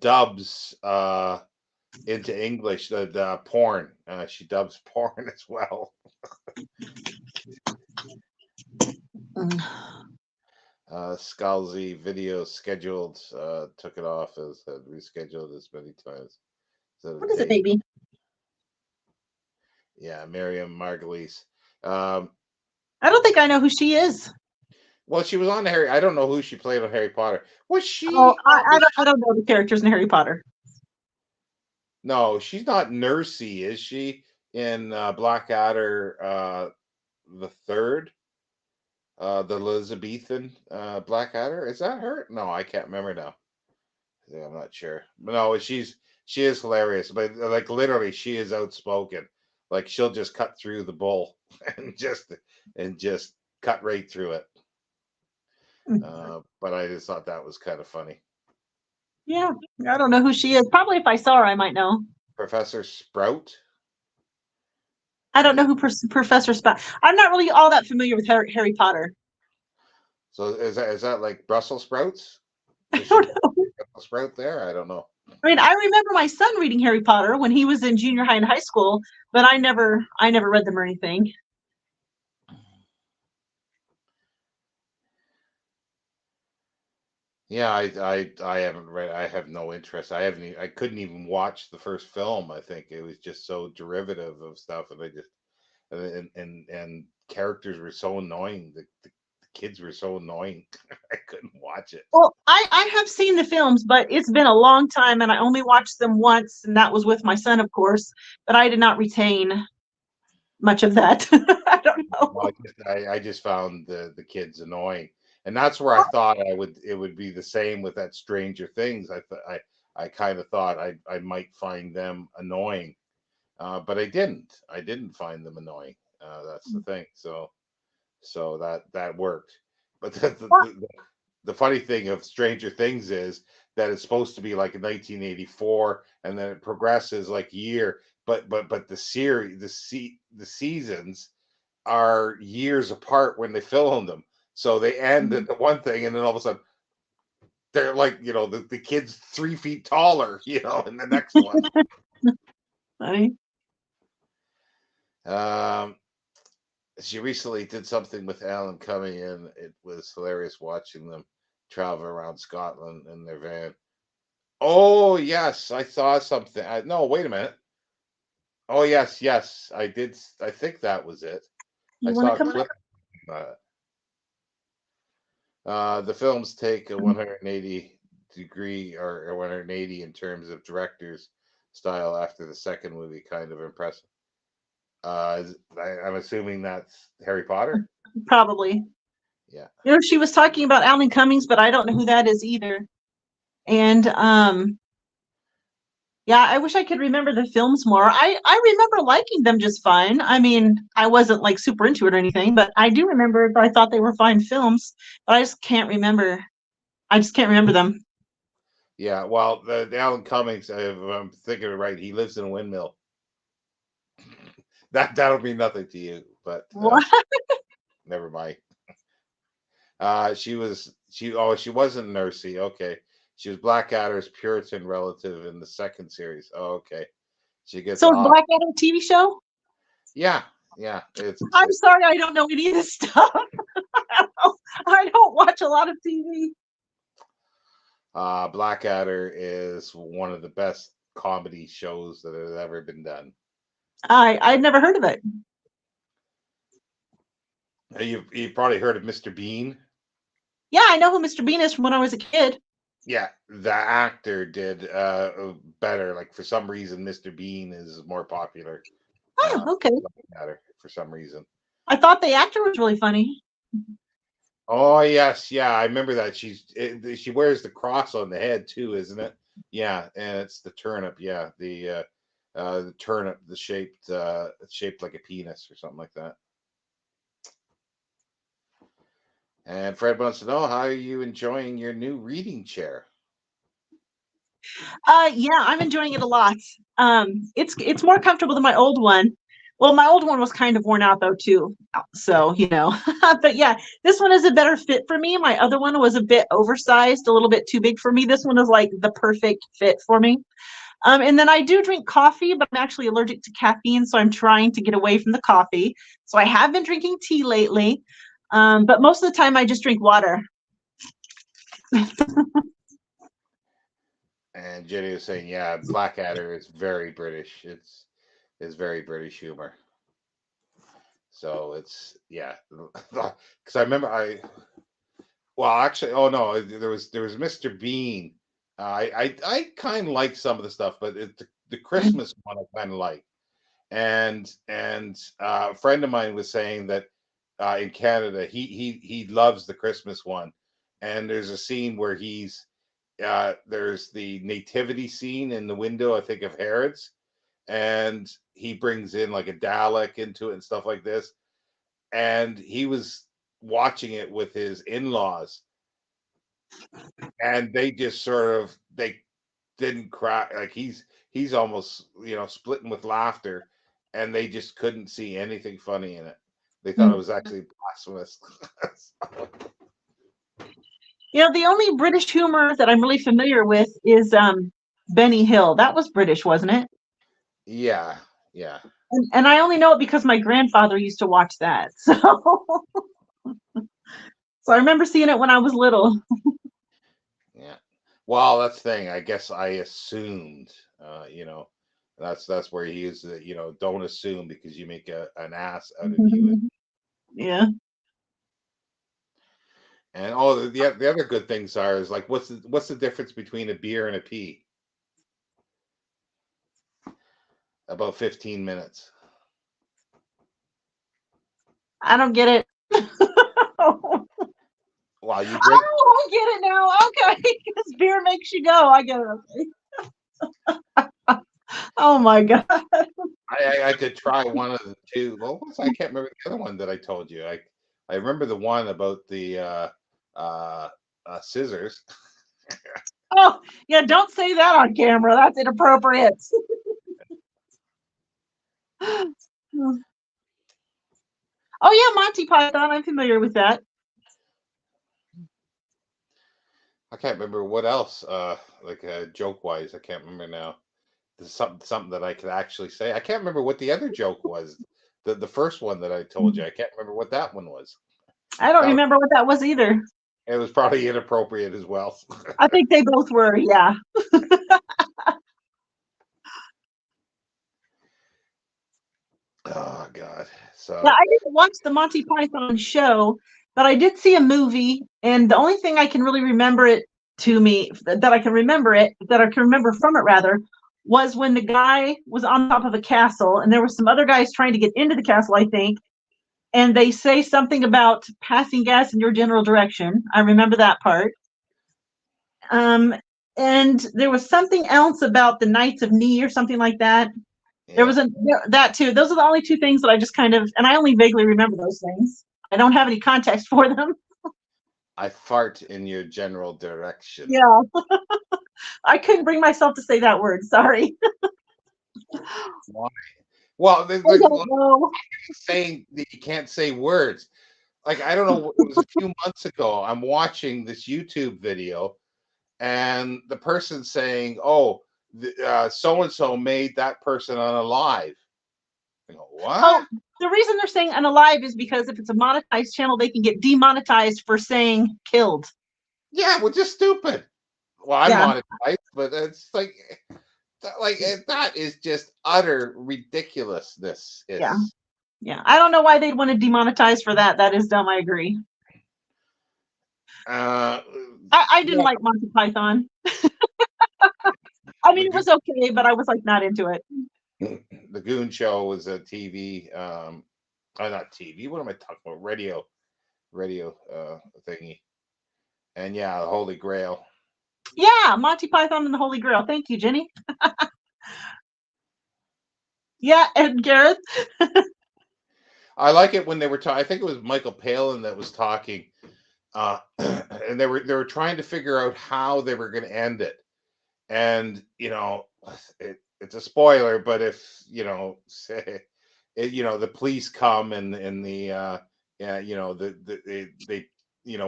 dubs into English the porn. She dubs porn as well. Mm. Scalzi video scheduled, took it off as rescheduled as many times. So What is it, baby? Yeah, Miriam Margulies. I don't think I know who she is. Well, she was on Harry. I don't know who she played on Harry Potter. Was she? Oh, I don't know the characters in Harry Potter. No, she's not Nursey, is she? In Blackadder, the third, the Elizabethan Blackadder. Is that her? No, I can't remember now. Yeah, I'm not sure. But no, she is hilarious. But like literally, she is outspoken. Like she'll just cut through the bull and just cut right through it. But I just thought that was kind of funny. Yeah, I don't know who she is. Probably if I saw her, I might know. Professor Sprout. I don't know who Professor Spout. I'm not really all that familiar with Harry Potter. So is that like Brussels sprouts? I don't know. Brussels sprout there? I don't know. I mean, I remember my son reading Harry Potter when he was in junior high and high school, but I never read them or anything. Yeah, I haven't read. I have no interest. I couldn't even watch the first film. I think it was just so derivative of stuff, and I just and characters were so annoying. The kids were so annoying. I couldn't watch it. Well, I have seen the films, but it's been a long time, and I only watched them once, and that was with my son, of course. But I did not retain much of that. I don't know. Well, I just found the kids annoying, and that's where I thought it would be the same with that Stranger Things. I kind of thought I might find them annoying, but I didn't. I didn't find them annoying. That's the thing. So that worked. But the funny thing of Stranger Things is that it's supposed to be like in 1984, and then it progresses like year. But the series, the seasons are years apart when they film them. So they end at the one thing, and then all of a sudden they're like, the kid's 3 feet taller, in the next one. Funny. She recently did something with Alan Cumming, and it was hilarious watching them travel around Scotland in their van. Oh yes, I saw something. No, wait a minute. Oh yes, I did. I think that was it. You I want saw to a come clip. The films take a 180 degree or 180 in terms of director's style after the second movie. Kind of impressive. I'm assuming that's Harry Potter. Probably. Yeah. She was talking about Alan Cummings, but I don't know who that is either. And Yeah, I wish I could remember the films more. I remember liking them just fine. I mean, I wasn't like super into it or anything, but I do remember that I thought they were fine films, but I just can't remember. I just can't remember them. Yeah, well, the Alan Cummings, if I'm thinking it right, he lives in a windmill. That'll mean nothing to you, but What? never mind. She wasn't Nursey. Okay, she was Blackadder's Puritan relative in the second series. Oh, okay, she gets So is off. Blackadder a TV show? Yeah, yeah. It's I'm sorry, I don't know any of this stuff. I don't watch a lot of TV. Blackadder is one of the best comedy shows that has ever been done. I'd never heard of it. You've probably heard of Mr. Bean. Yeah, I know who Mr. Bean is from when I was a kid. Yeah, the actor did better. Like for some reason, Mr. Bean is more popular. Oh, okay. Blackadder for some reason. I thought the actor was really funny. Oh yes, yeah, I remember that. She wears the cross on the head too, isn't it? Yeah, and it's the turnip. Yeah, the turnip, the shaped like a penis or something like that. And Fred wants to know, how are you enjoying your new reading chair? Yeah, I'm enjoying it a lot. It's more comfortable than my old one. Well, my old one was kind of worn out though too. So, but yeah, this one is a better fit for me. My other one was a bit oversized, a little bit too big for me. This one is like the perfect fit for me. And then I do drink coffee, but I'm actually allergic to caffeine, so I'm trying to get away from the coffee. So I have been drinking tea lately, but most of the time I just drink water. And Jenny was saying, yeah, Blackadder is very British. It's very British humor. So it's yeah, because I remember well actually oh no there was Mr. Bean. I kind of like some of the stuff, but the Christmas one I kind of like. And a friend of mine was saying that in Canada he loves the Christmas one, and there's a scene where there's the nativity scene in the window, I think, of Herod's, and he brings in like a Dalek into it and stuff like this. And he was watching it with his in-laws, and they just they didn't cry. Like he's almost splitting with laughter, and they just couldn't see anything funny in it. They thought it was actually blasphemous. The only British humor that I'm really familiar with is Benny Hill. That was British, wasn't it? Yeah, yeah. And I only know it because my grandfather used to watch that. So I remember seeing it when I was little. Yeah. Well, that's the thing. I guess I assumed, that's where he is. Don't assume because you make an ass out of you. Yeah. And all the other good things is like, what's the difference between a beer and a pea? About 15 minutes. I don't get it. Well, you drink. Oh, I get it now. Okay, because beer makes you go. I get it. Okay. Oh my god. I could try one of the two. Well, I can't remember the other one that I told you. I remember the one about the scissors. Oh yeah, don't say that on camera. That's inappropriate. Oh yeah, Monty Python. I'm familiar with that. I can't remember what else. Like joke wise, I can't remember now. There's something that I could actually say. I can't remember what the other joke was. The first one that I told you, I can't remember what that one was. I don't remember what that was either. It was probably inappropriate as well. I think they both were, yeah. Oh God. So Yeah, I didn't watch the Monty Python show, but I did see a movie, and the only thing I can really remember it to me that I can remember from it rather, was when the guy was on top of a castle, and there were some other guys trying to get into the castle, I think, and they say something about passing gas in your general direction. I remember that part. and there was something else about the Knights of Ni or something like that. There Yeah. was that too. Those are the only two things that I just kind of, and I only vaguely remember those things. I don't have any context for them. I fart in your general direction. Yeah, I couldn't bring myself to say that word. Sorry. Why? Well, I don't know. saying that you can't say words. Like, I don't know. It was a few months ago. I'm watching this YouTube video, and the person saying, "Oh, so and so made that person unalive." I go, Oh, what? the reason they're saying unalive is because if it's a monetized channel, they can get demonetized for saying killed. Yeah, well, just stupid. Well, I'm Yeah, monetized, but it's like that is just utter ridiculousness. yeah, Is yeah. I don't know why they'd want to demonetize for that. That is dumb. I agree. uh, I didn't yeah, like Monty Python. I the mean, it was okay, but I was like not into it. the Goon Show was a TV, not TV. What am I talking about? Radio thingy. And yeah, the Holy Grail. Yeah, Monty Python and the Holy Grail. Thank you, Jenny. Yeah, and Gareth. I like it when they were talking. I think it was Michael Palin that was talking, and they were trying to figure out how they were going to end it. And it's a spoiler, but if say the police come and the yeah they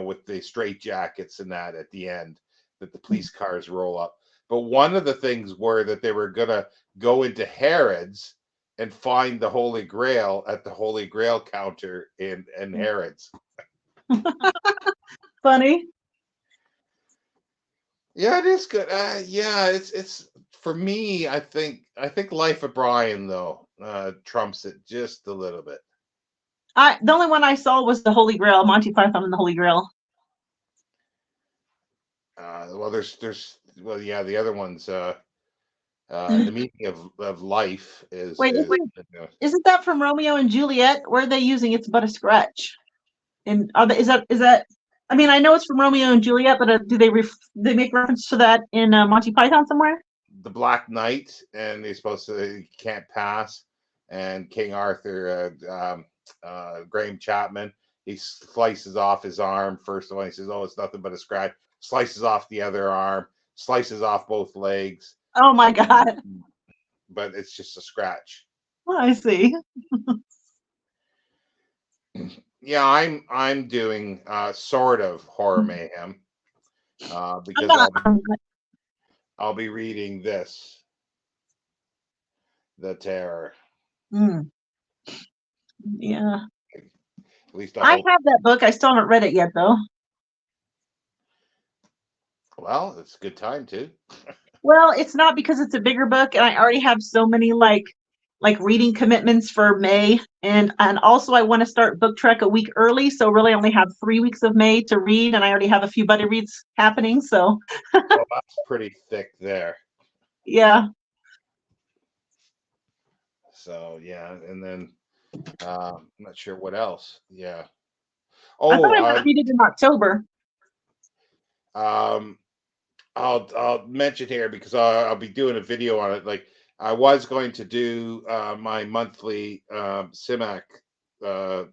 with the straight jackets and that at the end, that the police cars roll up. But one of the things were that they were gonna go into Harrods and find the Holy Grail at the Holy Grail counter in Harrods. Funny. Yeah, it is good. Yeah, it's for me. I think Life of Brian though trumps it just a little bit. The only one I saw was the Holy Grail, Monty Python and the Holy Grail. Well, well, yeah, the other ones. The meaning of life Wait, is isn't that from Romeo and Juliet? Where are they using "It's But a Scratch"? And is that? I mean, I know it's from Romeo and Juliet, but do they make reference to that in Monty Python somewhere? the Black Knight, and he's supposed to he can't pass, and King Arthur, Graham Chapman, he slices off his arm first of all. He says, "Oh, it's nothing but a scratch." Slices off the other arm, slices off both legs, Oh my and God. but it's just a scratch. I see. Yeah, I'm doing sort of horror mayhem I'm because not. I'll be reading this, The Terror. Mm, yeah. At least I I hope. have that book. I still haven't read it yet, though. Well, it's a good time too. Well, it's not because it's a bigger book, and I already have so many like reading commitments for May, and also I want to start Book Trek a week early, so really I only have 3 weeks of May to read, and I already have a few buddy reads happening. So Well, that's pretty thick there. yeah, So yeah, and then I'm not sure what else. Yeah. I thought Oh, I want to read it in October. um, I'll mention here because I'll be doing a video on it. Like I was going to do my monthly CIMAC uh,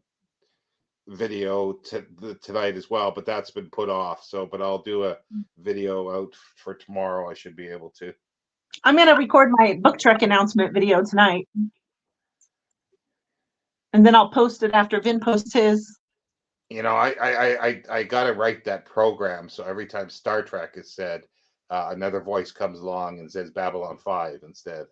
video tonight as well, but that's been put off. So, but I'll do a video out for tomorrow. I should be able to. I'm gonna record my Book Trek announcement video tonight, and then I'll post it after Vin posts his. I gotta write that program so every time Star Trek is said, another voice comes along and says Babylon 5 instead.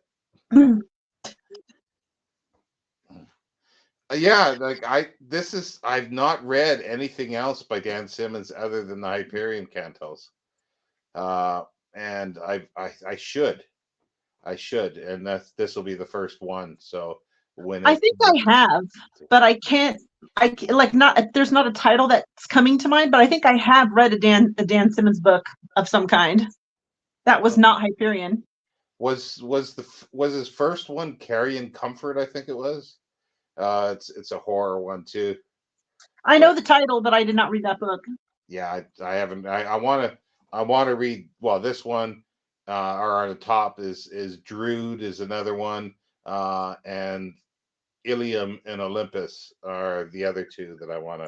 Yeah, like I've not read anything else by Dan Simmons other than the Hyperion Cantos. And I should, and this will be the first one. So when I it think I have, but I can't. Like not. There's not a title that's coming to mind, but I think I have read a Dan Simmons book of some kind. That was not Hyperion. was his first one Carrion Comfort, I think it was. It's a horror one too. I know But the title, but I did not read that book. yeah, I haven't. I want to. I want to read. Well, this one, or on the top is Drood is another one, and Ilium and Olympus are the other two that I want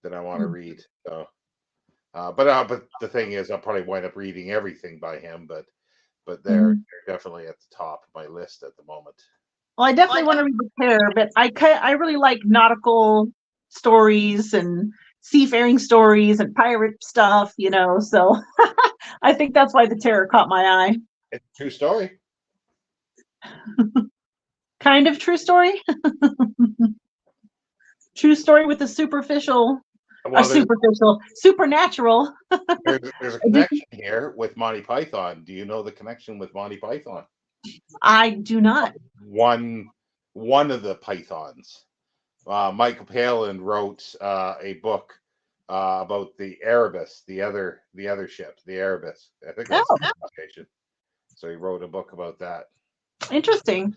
to read. So, but the thing is, I'll probably wind up reading everything by him. But Mhm. they're definitely at the top of my list at the moment. Well, I definitely want to read the pair, but I really like nautical stories and seafaring stories and pirate stuff, so I think that's why the Terror caught my eye. It's a true story. Kind of true story. True story with a Well, supernatural. there's a connection here with Monty Python. Do you know the connection with Monty Python? I do not. One one of the Pythons. Michael Palin wrote a book about the Erebus, the other ship, the Erebus. I think that's Oh, the pronunciation. So he wrote a book about that. interesting.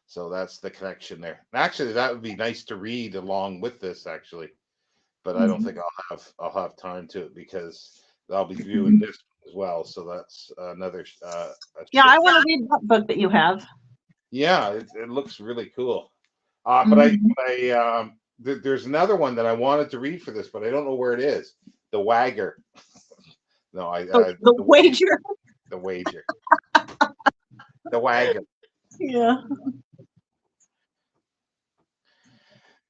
So that's the connection there. Actually, that would be nice to read along with this, actually. But I don't think I'll have time to because I'll be viewing this as well. So that's another a Yeah, ship. I want to read that book that you have. Yeah, it looks really cool. But Mhm. there's another one that I wanted to read for this, but I don't know where it is. The Wagger. No, The wager. the wager. The Wagger. Yeah.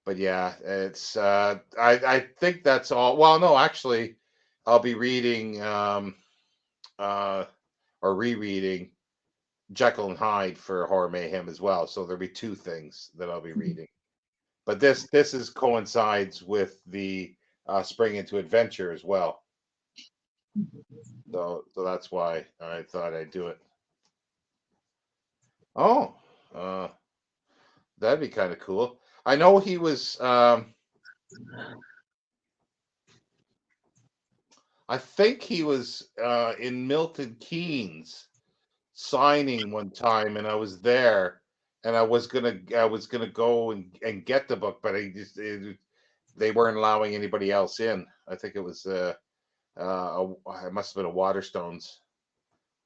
But yeah, it's I think that's all. Well, no, actually, I'll be reading uh or rereading Jekyll and Hyde for Horror Mayhem as well. So there'll be two things that I'll be reading. But this is coincides with the Spring into Adventure as well. So that's why I thought I'd do it. Oh, uh, that'd be kind of cool. I know he was. I think he was in Milton Keynes signing one time, and I was there, and I was gonna go and get the book, but they weren't allowing anybody else in. I think it was it must have been a Waterstones,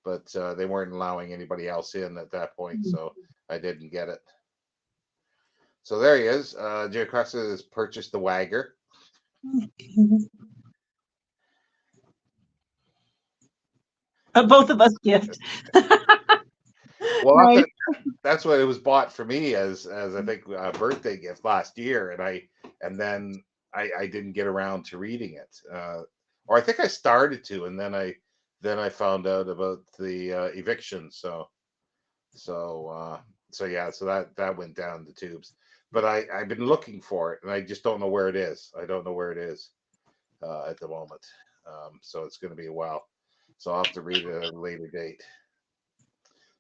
but they weren't allowing anybody else in at that point, so I didn't get it. So there he is. Jerry Crosser has purchased the Wagger. Both of us gift. Well, Right. that's what it was bought for me as I think a birthday gift last year, and then I didn't get around to reading it, or I think I started to, and then I found out about the eviction. So so yeah, so that went down the tubes. But I've been looking for it, and I just don't know where it is. I don't know where it is at the moment. So it's going to be a while. So I'll have to read it at a later date.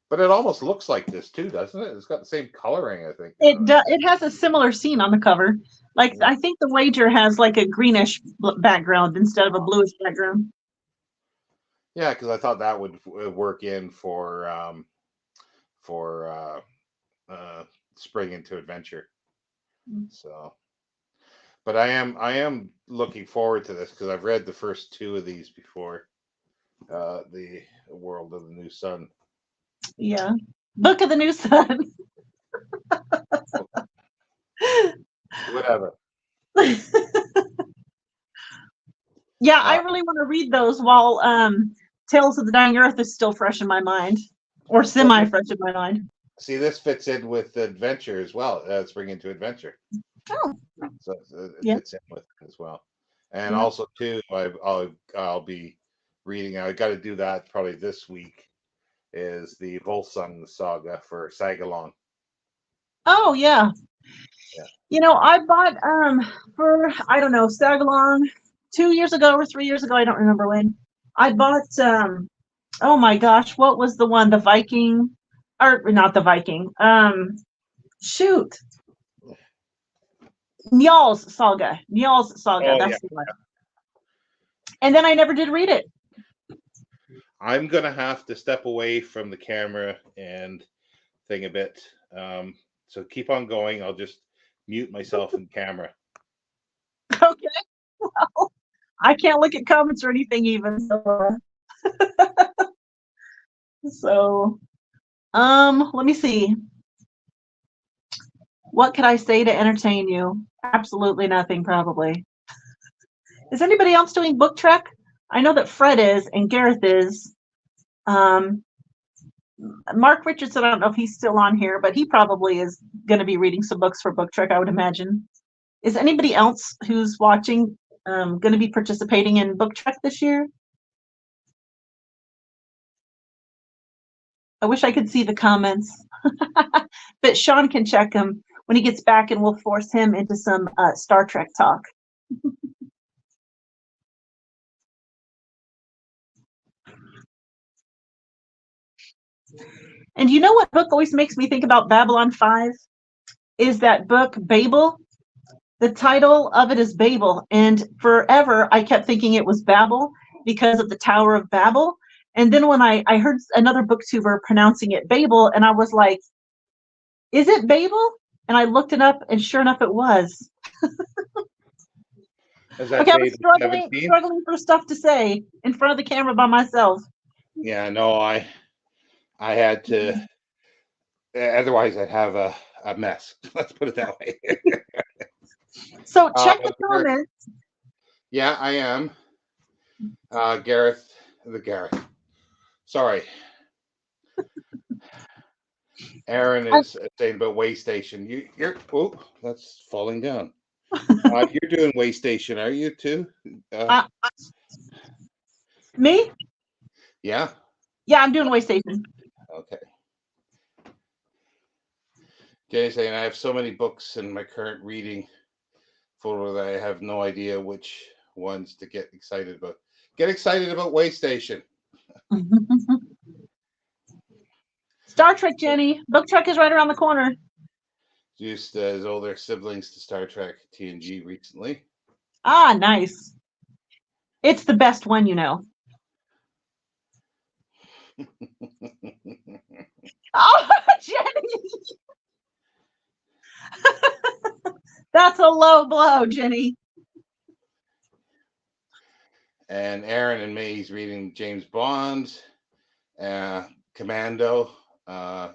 But it almost looks like this too, doesn't it? It's got the same coloring, I think. It has a similar scene on the cover. Like Yeah, I think the wager has like a greenish background instead of a bluish background. yeah, because I thought that would work in for Spring into Adventure. So, but I am looking forward to this because I've read the first two of these before. The World of the New Sun. Yeah. Book of the New Sun. Whatever. Yeah, I Uh, really want to read those while Tales of the Dying Earth is still fresh in my mind, or well, semi fresh in my mind. see, this fits in with Adventure as well. Spring into Adventure. Oh, So it yeah, fits in with it as well. And yeah. also too, I'll be reading. I got to do that probably this week. Is the Volsung saga for Sagalong? Oh, yeah. Yeah, I bought for I don't know, Sagalong 2 years ago or 3 years ago, I don't remember when. I bought oh my gosh, what was the one? The Viking or not the Viking. Shoot. Njál's Saga, oh yeah. that's the one. And then I never did read it. I'm gonna have to step away from the camera and thing a bit. So keep on going. I'll just mute myself in camera. Okay. I can't look at comments or anything even. So let me see. What could I say to entertain you? Absolutely nothing, probably. Is anybody else doing book trek? I know that Fred is and Gareth is. Um, Mark Richardson, I don't know if he's still on here, but he probably is going to be reading some books for book trek, I would imagine. Is anybody else who's watching going to be participating in book trek this year? I wish I could see the comments, but Sean can check them when he gets back, and we'll force him into some Star Trek talk. And you know what book always makes me think about Babylon 5? Is that book Babel? The title of it is Babel, and forever I kept thinking it was Babel because of the Tower of Babel. And then when I heard another booktuber pronouncing it Babel, and I was like, is it Babel? And I looked it up, and sure enough, it was. Is that Okay, I was Babel struggling 17? for stuff to say in front of the camera by myself. Yeah, no, I had to. Otherwise, I'd have a mess. Let's put it that way. So check the comments. Yeah, I am. Gareth. Sorry. Aaron is saying about Way Station. You're that's falling down. You're doing Way Station, are you too? Me? Yeah. Yeah, I'm doing Way Station. Okay. Jay's saying I have so many books in my current reading folder that I have no idea which ones to get excited about. Get excited about Way Station. Star Trek, Jenny. Book Trek is right around the corner. Used as older siblings to Star Trek TNG recently. Ah, nice. It's the best one, you know. Oh, Jenny. That's a low blow, Jenny. And Aaron and May's reading James Bond, Commando.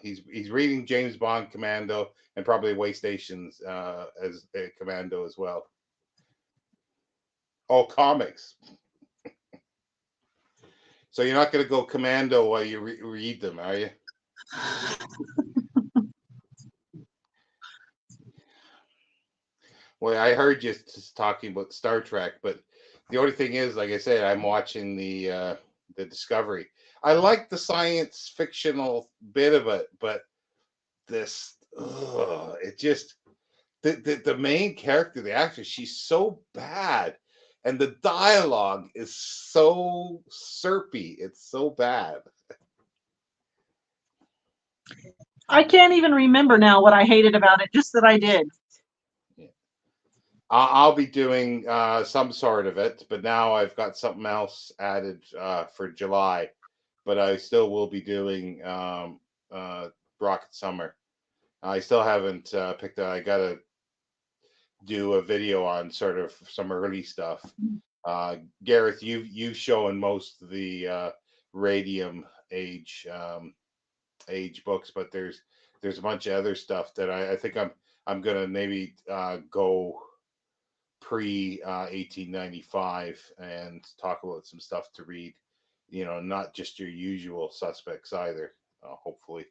He's reading James Bond, Commando, and probably Way Stations as a Commando as well. All comics. So you're not going to go Commando while you read them, are you? Well, I heard you just talking about Star Trek, but the only thing is, like I said, I'm watching the Discovery. I like the science fictional bit of it, but this, it just the main character, the actress, she's so bad, and the dialogue is so syrupy. It's so bad. I can't even remember now what I hated about it, just that I did. Yeah. I'll be doing some sort of it, but now I've got something else added for July. But I still will be doing Rocket Summer. I still haven't picked up. I got to do a video on sort of some early stuff. Gareth, you've shown most of the Radium age books, but there's a bunch of other stuff that I think I'm gonna maybe go pre 1895 and talk about some stuff to read. You know, not just your usual suspects either. Hopefully.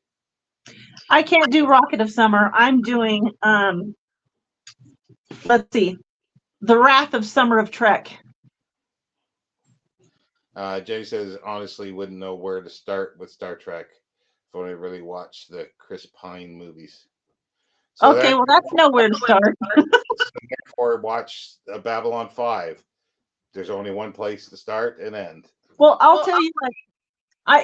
I can't do Rocket of Summer. I'm doing let's see, The Wrath of Summer of Trek. Jay says, honestly, wouldn't know where to start with Star Trek if only really watched the Chris Pine movies. So okay, well, that's nowhere to start. Therefore, watch Babylon 5. There's only one place to start and end. Well, I'll tell you what,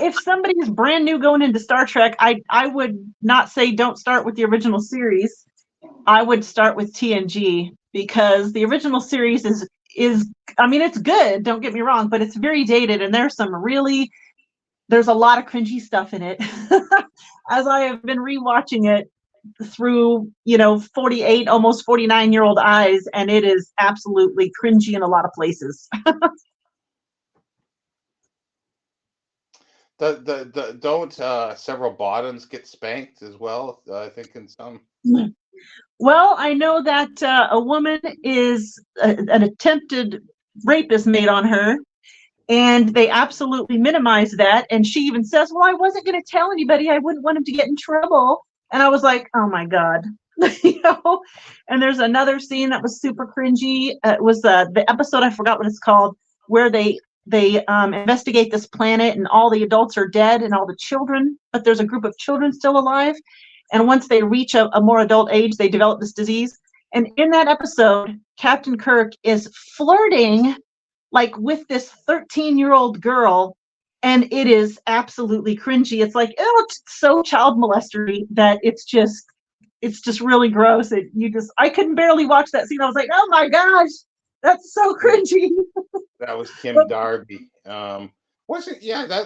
if somebody is brand new going into Star Trek, I would not say don't start with the original series. I would start with TNG, because the original series is I mean, it's good, don't get me wrong, but it's very dated, and there's a lot of cringy stuff in it. As I have been rewatching it, through 48, almost 49-year-old eyes, and it is absolutely cringy in a lot of places. Don't several bottoms get spanked as well? I think in some. Well, I know that a woman is an attempted rape is made on her, and they absolutely minimize that. And she even says, "Well, I wasn't going to tell anybody. I wouldn't want him to get in trouble." And I was like, "Oh my god." you know. And there's another scene that was super cringy. It was the episode, I forgot what it's called, where they investigate this planet and all the adults are dead and all the children, but there's a group of children still alive. And once they reach a more adult age, they develop this disease. And in that episode, Captain Kirk is flirting like with this 13-year-old girl, and it is absolutely cringy. It's like, oh, it's so child molestery that it's just really gross. I couldn't barely watch that scene. I was like, oh my gosh, that's so cringy. That was But Kim Darby. Was it? Yeah,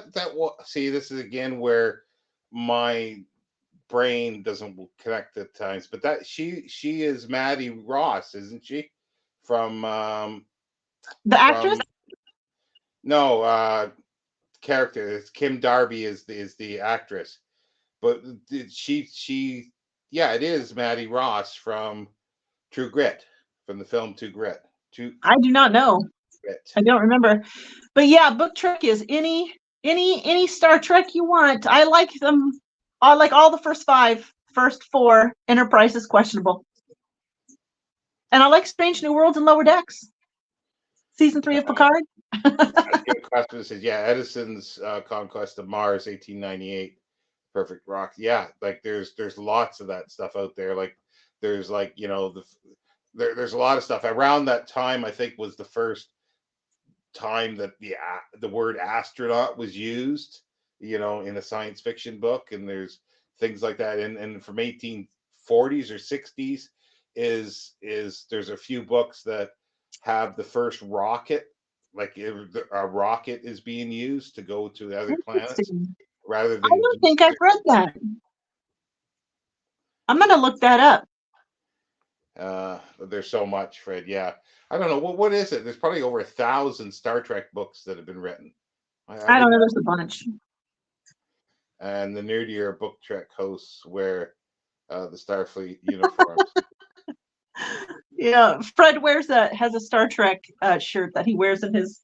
see, this is again where my brain doesn't connect at times. But that she is Maddie Ross, isn't she? From the actress, from no character. It's Kim Darby is the actress, but she yeah, it is Maddie Ross from True Grit, from the film True Grit. I do not know. Grit. I don't remember. But yeah, Book Trek is any Star Trek you want. I like them. I like all the first five. First four, Enterprise is questionable. And I like Strange New Worlds and Lower Decks. Season 3 of Picard. Good question. Says, yeah, Edison's Conquest of Mars, 1898, Perfect Rock. Yeah, like there's lots of that stuff out there. Like there's like there's a lot of stuff around that time. I think was the first time that the word astronaut was used. In a science fiction book, and there's things like that. And from 1840s or 60s is there's a few books that have the first rocket, like a rocket is being used to go to the other planets Interesting. rather I than don't think I've read that. I'm gonna look that up. there's so much, Fred. Yeah, I don't know what is it. There's probably over 1,000 Star Trek books that have been written. I I don't didn't know. know. There's a bunch. And the nerdier book trek hosts wear the Starfleet uniforms. Yeah, Fred has a Star Trek shirt that he wears in his.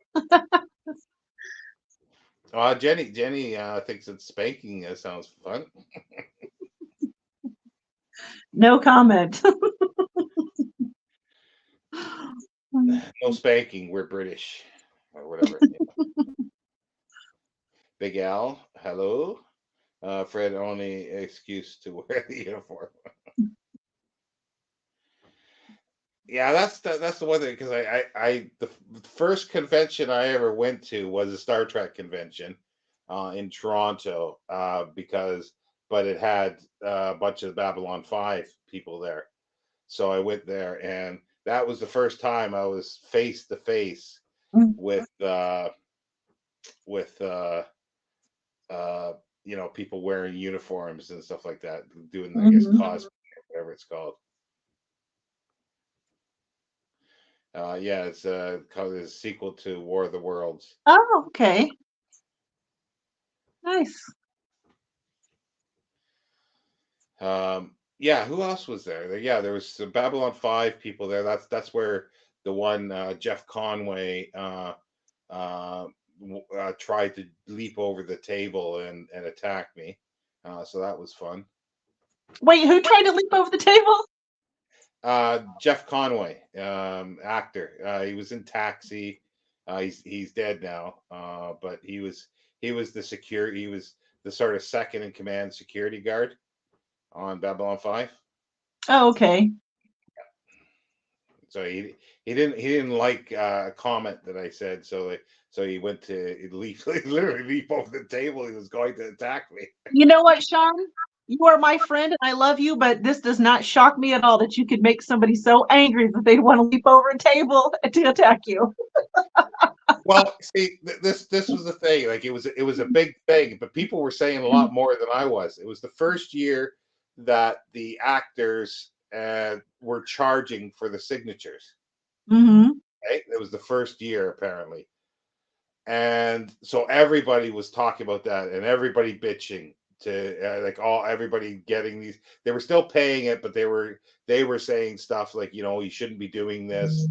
Jenny thinks that spanking sounds fun. No comment. No spanking. We're British or whatever. Big Al, hello. Fred, only excuse to wear the uniform. Yeah, that's the one thing, because the first convention I ever went to was a Star Trek convention in Toronto, but it had a bunch of Babylon 5 people there. So I went there, and that was the first time I was face to face with with people wearing uniforms and stuff like that, doing, I guess, Mhm. cosplay, whatever it's called. Yeah, it's called a sequel to War of the Worlds. Oh, okay. Nice. Yeah, who else was there? Yeah, there was some Babylon 5 people there. That's where the one Jeff Conway tried to leap over the table and attack me. So that was fun. Wait, who tried to leap over the table? Jeff Conway, actor. He was in Taxi. He's dead now. But he was he was the sort of second in command security guard on Babylon 5. Oh, okay. So he didn't like a comment that I said. So he went to leap, literally leap over the table. He was going to attack me. You know what, Sean? You are my friend and I love you, but this does not shock me at all that you could make somebody so angry that they want to leap over a table to attack you. Well, see, this was the thing. Like it was a big thing, but people were saying a lot more than I was. It was the first year that the actors were charging for the signatures. Mm-hmm. Right? It was the first year apparently, and so everybody was talking about that, and everybody bitching to like all everybody getting these. They were still paying it, but they were saying stuff like, you shouldn't be doing this.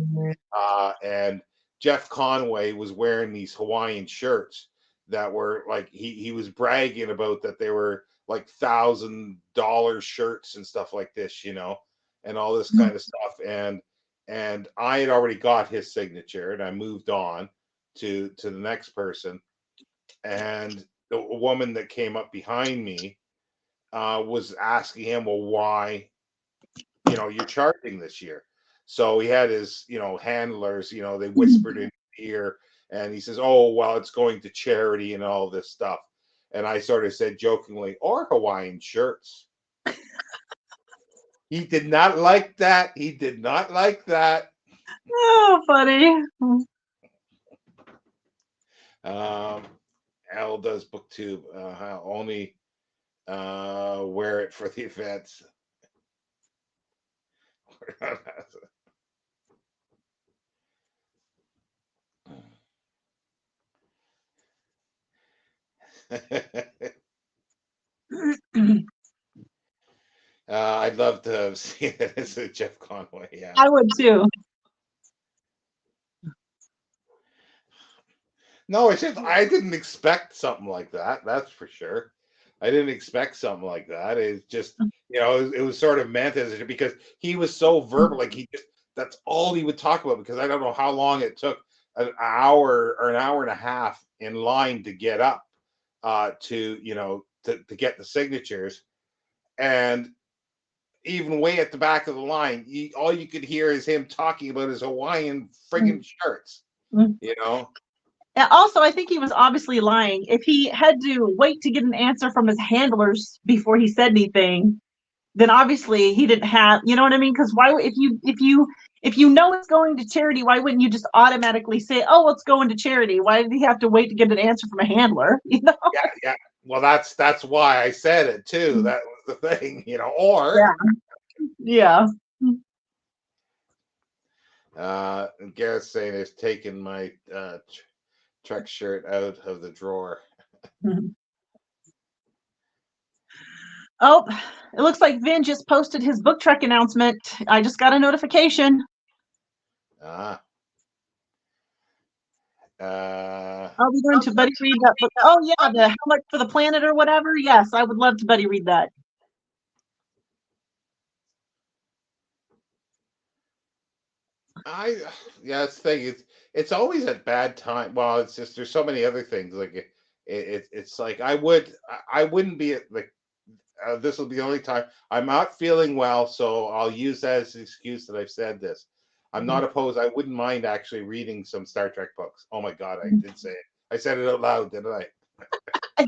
And Jeff Conway was wearing these Hawaiian shirts that were like he was bragging about that they were like $1,000 shirts and stuff like this, and all this kind of stuff. And I had already got his signature, and I moved on to the next person. And the woman that came up behind me was asking him, well, why you're charging this year. So he had his, handlers, they whispered in his ear, and he says, oh, well, it's going to charity and all this stuff. And I sort of said jokingly, or Hawaiian shirts. He did not like that. He did not like that. Oh, funny. Um, Al does booktube. Only wear it for the events. I'd love to have seen it as a Jeff Conway. Yeah. I would too. No, it's just I didn't expect something like that. That's for sure. I didn't expect something like that. It's just it was sort of meant as because he was so verbal. Like that's all he would talk about. Because I don't know how long it took an hour or an hour and a half in line to get up to get the signatures, and even way at the back of the line, all you could hear is him talking about his Hawaiian friggin' shirts. You know. And also, I think he was obviously lying. If he had to wait to get an answer from his handlers before he said anything, then obviously he didn't have, you know what I mean? Because why, if you know it's going to charity, why wouldn't you just automatically say, "Oh, it's going to charity"? Why did he have to wait to get an answer from a handler? You know? Yeah, yeah. Well, that's why I said it too. That was the thing, Or Yeah. and Gareth's saying he's taken my Trek shirt out of the drawer. Oh, it looks like Vin just posted his book trek announcement. I just got a notification. Ah. Are we going to buddy read that book? Oh yeah, the How Much for the Planet or whatever. Yes, I would love to buddy read that. That's the thing. It's always at bad time. Well, it's just there's so many other things. Like it's like I wouldn't be like this will be the only time I'm not feeling well, so I'll use that as an excuse that I've said this. I'm not opposed. I wouldn't mind actually reading some Star Trek books. Oh my God, I did say it. I said it out loud, didn't I?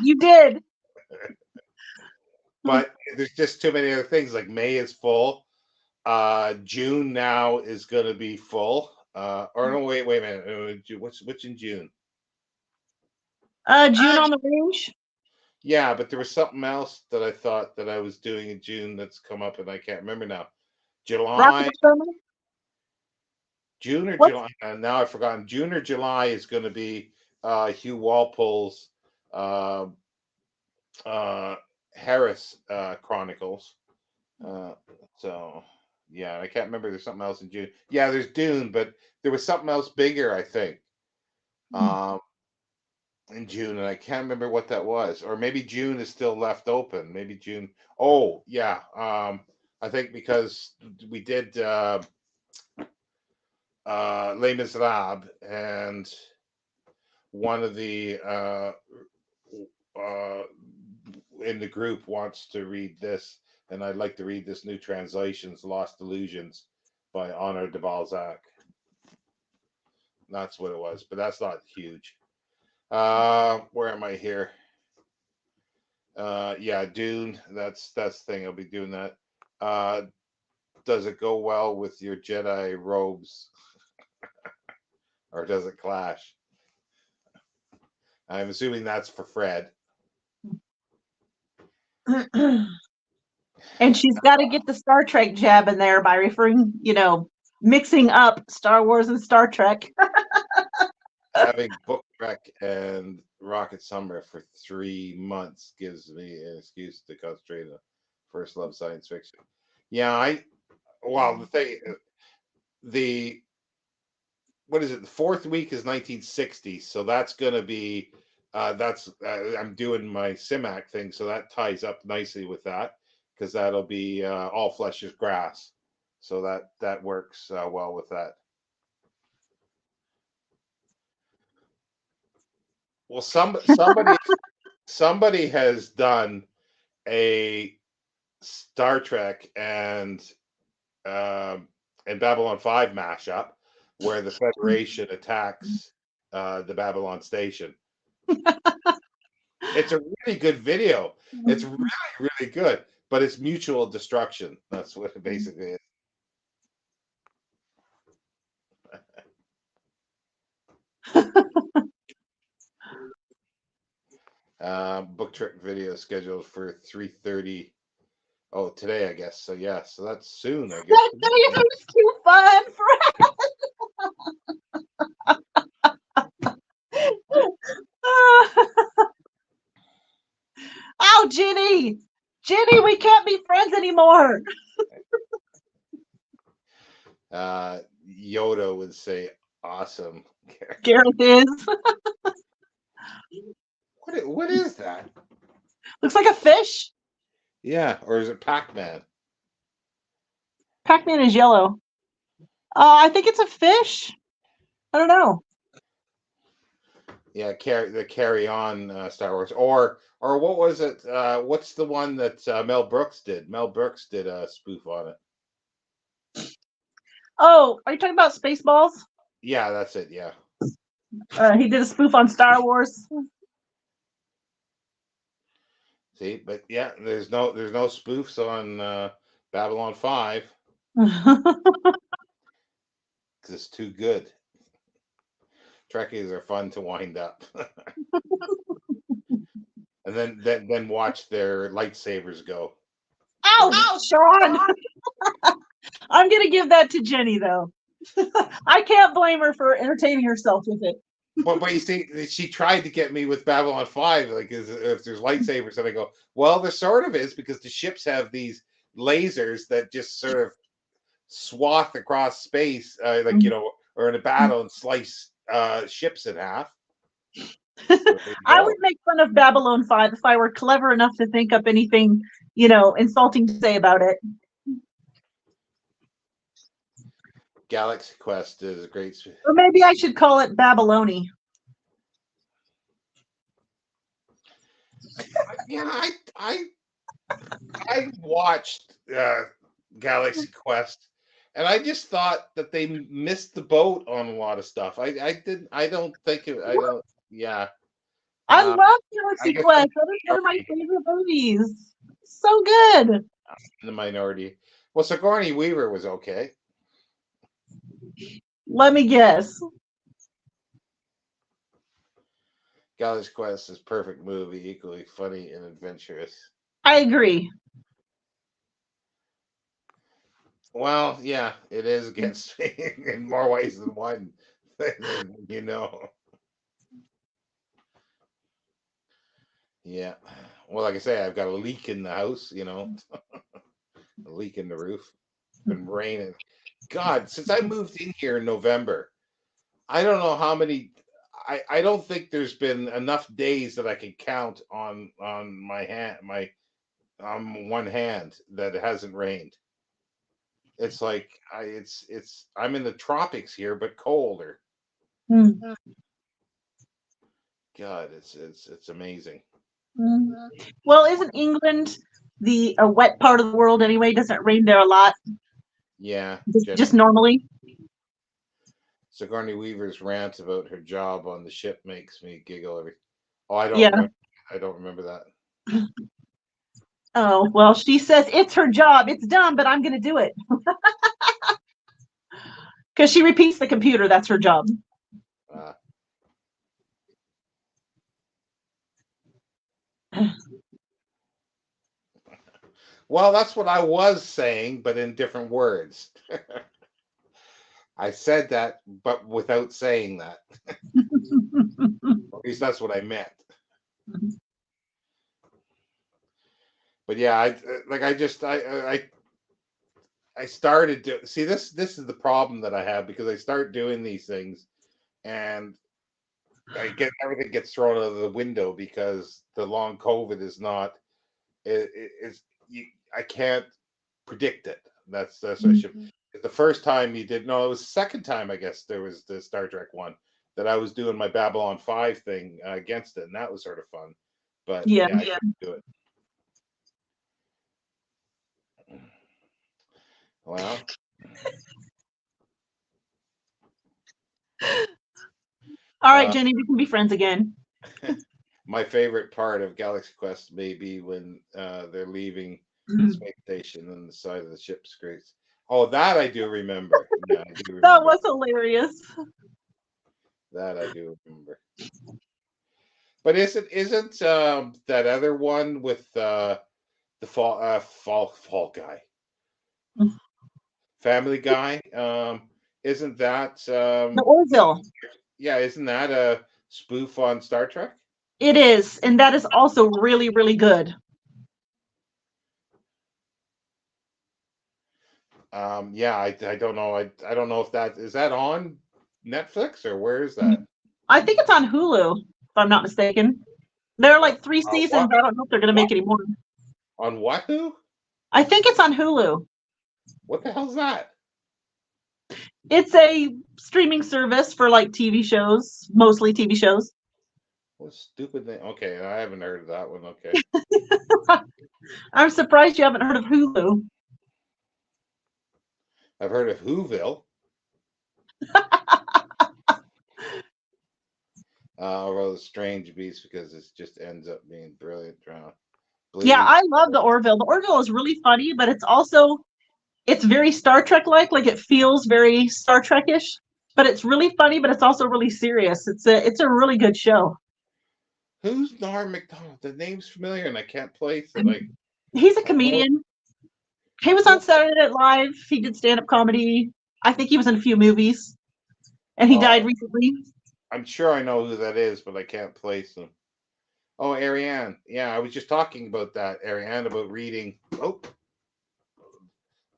You did. But there's just too many other things. Like May is full. June now is going to be full. Or no, wait a minute. What's in June? June on the Range. Yeah, but there was something else that I thought that I was doing in June that's come up, and I can't remember now. July, June or What? July. Now I've forgotten. June or July is going to be Hugh Walpole's uh, Harris Chronicles. So yeah, I can't remember. There's something else in June. Yeah, there's Dune, but there was something else bigger, I think, in June, and I can't remember what that was. Or maybe June is still left open. Maybe June. Oh yeah, I think because we did Les Miserables, and one of the uh, in the group wants to read this, and I'd like to read this new translations, Lost Illusions by Honor de Balzac. That's what it was, but that's not huge. Where am I here? Yeah, Dune. That's the thing. I'll be doing that. Does it go well with your Jedi robes, or does it clash? I'm assuming that's for Fred. And she's got to get the Star Trek jab in there by referring, mixing up Star Wars and Star Trek. Having book Trek and Rocket Summer for 3 months gives me an excuse to concentrate on first love science fiction. Yeah, well, the what is it? The fourth week is 1960, so that's going to be that's I'm doing my Simac thing, so that ties up nicely with that because that'll be All Flesh is Grass, so that works well with that. Well, somebody has done a Star Trek and Babylon 5 mashup where the Federation attacks the Babylon station. It's a really good video. It's really, really good, but it's mutual destruction. That's what it basically is. Book trip video scheduled for 3:30. Oh, today, I guess. So yeah, so that's soon, I guess. It's too fun for Oh, Ginny! Ginny, we can't be friends anymore. Yoda would say, "Awesome." Gareth is. What is that? Looks like a fish. Yeah, or is it Pac-Man? Pac-Man is yellow. I think it's a fish. I don't know. Yeah, carry on Star Wars, or what was it? What's the one that Mel Brooks did? Mel Brooks did a spoof on it. Oh, are you talking about Spaceballs? Yeah, that's it. Yeah. He did a spoof on Star Wars. See, but yeah, there's no spoofs on Babylon 5 because it's too good. Trekkies are fun to wind up, and then watch their lightsabers go. Ouch, Sean! I'm gonna give that to Jenny though. I can't blame her for entertaining herself with it. But you see, she tried to get me with Babylon 5, like if there's lightsabers, and I go, well, there sort of is because the ships have these lasers that just sort of swath across space, like or in a battle and slice ships in half. So I would make fun of Babylon 5 if I were clever enough to think up anything, insulting to say about it. Galaxy Quest is a great. Or maybe I should call it Babyloni. Yeah, I watched Galaxy Quest, and I just thought that they missed the boat on a lot of stuff. I don't think it. I don't. Yeah. I love Galaxy Quest. That is one of my favorite movies. So good. In the minority. Well, Sigourney Weaver was okay. Let me guess. Galaxy Quest is a perfect movie, equally funny and adventurous. I agree. Well, yeah, it is against me in more ways than one. Yeah. Well, like I say, I've got a leak in the house, a leak in the roof. It's been raining. God, since I moved in here in November, I don't know how many. I don't think there's been enough days that I can count on my one hand that it hasn't rained. It's like I'm in the tropics here, but colder. Mm. God, it's amazing. Mm. Well, isn't England the wet part of the world anyway? Doesn't rain there a lot? Yeah, Just normally. Sigourney Weaver's rant about her job on the ship makes me giggle every. Oh, I don't remember that. Oh, well, she says it's her job. It's dumb, but I'm going to do it. Because she repeats the computer. That's her job. Well, that's what I was saying, but in different words. I said that, but without saying that. Or at least that's what I meant. But yeah, I started to see this. This is the problem that I have because I start doing these things, and I get everything gets thrown out of the window because the long COVID is not. It's you. I can't predict it. That's what I should. The first time you did no, it was the second time I guess there was the Star Trek one that I was doing my Babylon 5 thing against it, and that was sort of fun. But Yeah. yeah, I couldn't do it. Well, All right, uh, Jenny, we can be friends again. my favorite part of Galaxy Quest may be when they're leaving the space station and the side of the ship scrapes. Oh, that I do remember. Yeah, I do That remember was hilarious. that. I do remember. But isn't that other one with the fall guy, Family Guy? Isn't that The Orville. yeah? Isn't that a spoof on Star Trek? It is, and that is also really, really good. Yeah, I don't know. I don't know if that is that on Netflix or where is that? I think it's on Hulu, if I'm not mistaken. There are like 3 seasons. What I don't know if they're going to what make any more. on Wahoo? I think it's on Hulu. What the hell's that? It's a streaming service for like TV shows, mostly TV shows. What stupid thing? Okay, I haven't heard of that one. Okay, I'm surprised you haven't heard of Hulu. I've heard of Whoville. Although the Strange Beast because it just ends up being brilliant drama. Yeah, Bleeding. I love the Orville. The Orville is really funny, but it's very Star Trek like it feels very Star Trek-ish, but it's really funny, but it's also really serious. It's a really good show. Who's Norm Macdonald? The name's familiar, and I can't place it. Like He's a I know. comedian. He was on Saturday Night Live. He did stand-up comedy. I think he was in a few movies, and he died Oh, recently. I'm sure I know who that is, but I can't place him. Oh, Ariane. Yeah, I was just talking about that, Ariane, about reading. Oh,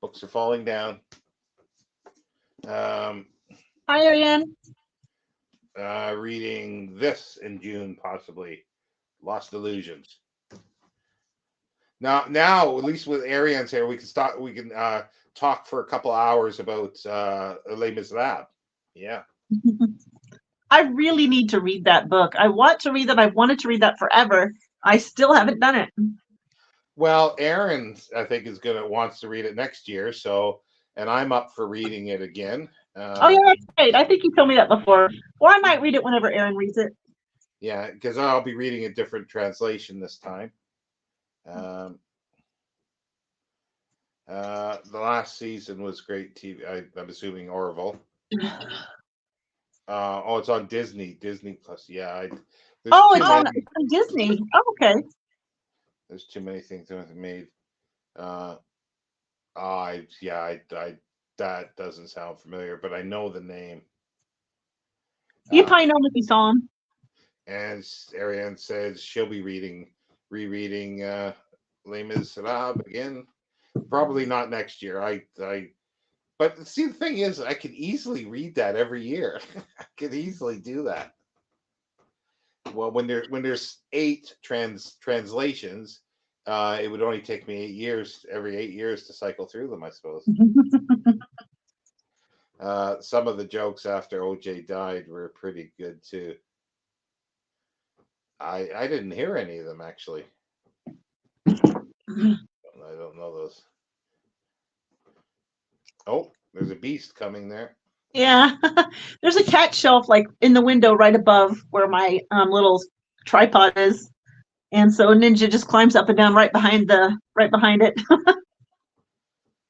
books are falling down. Um, Hi, Ariane. reading this in June, possibly. Lost Illusions. Now, at least with Ariane's here, we can start. We can talk for a couple hours about Les Miserables. Yeah. I really need to read that book. I want to read that. I've wanted to read that forever. I still haven't done it. Well, Aaron, I think, is gonna wants to read it next year. So, and I'm up for reading it again. Oh yeah, that's right. I think you told me that before. Or I might read it whenever Aaron reads it. Yeah, because I'll be reading a different translation this time. The last season was great TV. I'm assuming Orville. Oh, it's on Disney Plus. Yeah, there's Oh, too many. it's on Disney. Oh, okay. There's too many things that have made. I yeah, I that doesn't sound familiar, but I know the name. You probably know him if you saw him. And Ariane says she'll be rereading Les Miserables again. Probably not next year. But see, the thing is, I could easily read that every year. I could easily do that. Well, when there's 8 translations, it would only take me 8 years, every 8 years, to cycle through them, I suppose. Some of the jokes after OJ died were pretty good too. I didn't hear any of them actually. I don't know those. Oh, there's a beast coming there. Yeah. There's a cat shelf like in the window right above where my little tripod is. And so Ninja just climbs up and down right behind it.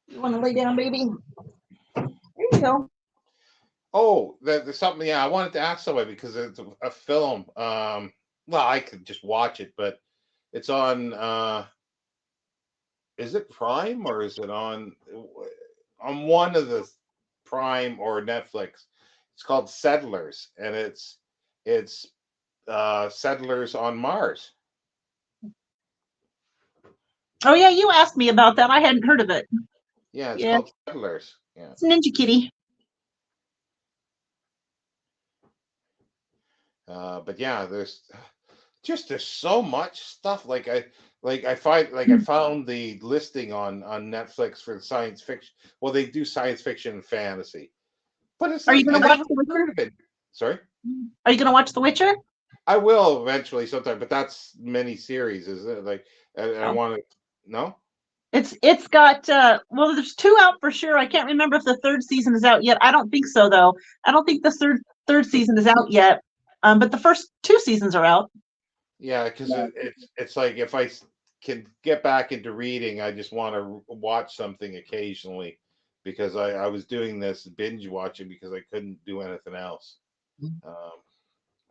You want to lay down, baby? There you go. Oh, there's something. Yeah, I wanted to ask somebody because it's a film. Well, I could just watch it, but it's on. is it Prime or is it on one of the Prime or Netflix? It's called Settlers, and it's settlers on Mars. Oh yeah, you asked me about that. I hadn't heard of it. Yeah, it's Yeah, called Settlers. Yeah. it's Ninja Kitty. But yeah, there's so much stuff. I found the listing on Netflix for science fiction. Well, they do science fiction and fantasy, but it's Are you like I gonna watch never The Witcher? heard of it. Sorry, Are you gonna watch The Witcher? I will eventually sometime, but that's many series, isn't it? Like, and I Oh. want to. No. It's got well, there's two out for sure. I can't remember if the third season is out yet. I don't think so though. I don't think the third season is out yet. But the first two seasons are out. Yeah, because it's like if can get back into reading, I just want to watch something occasionally because I was doing this binge watching because I couldn't do anything else. Um,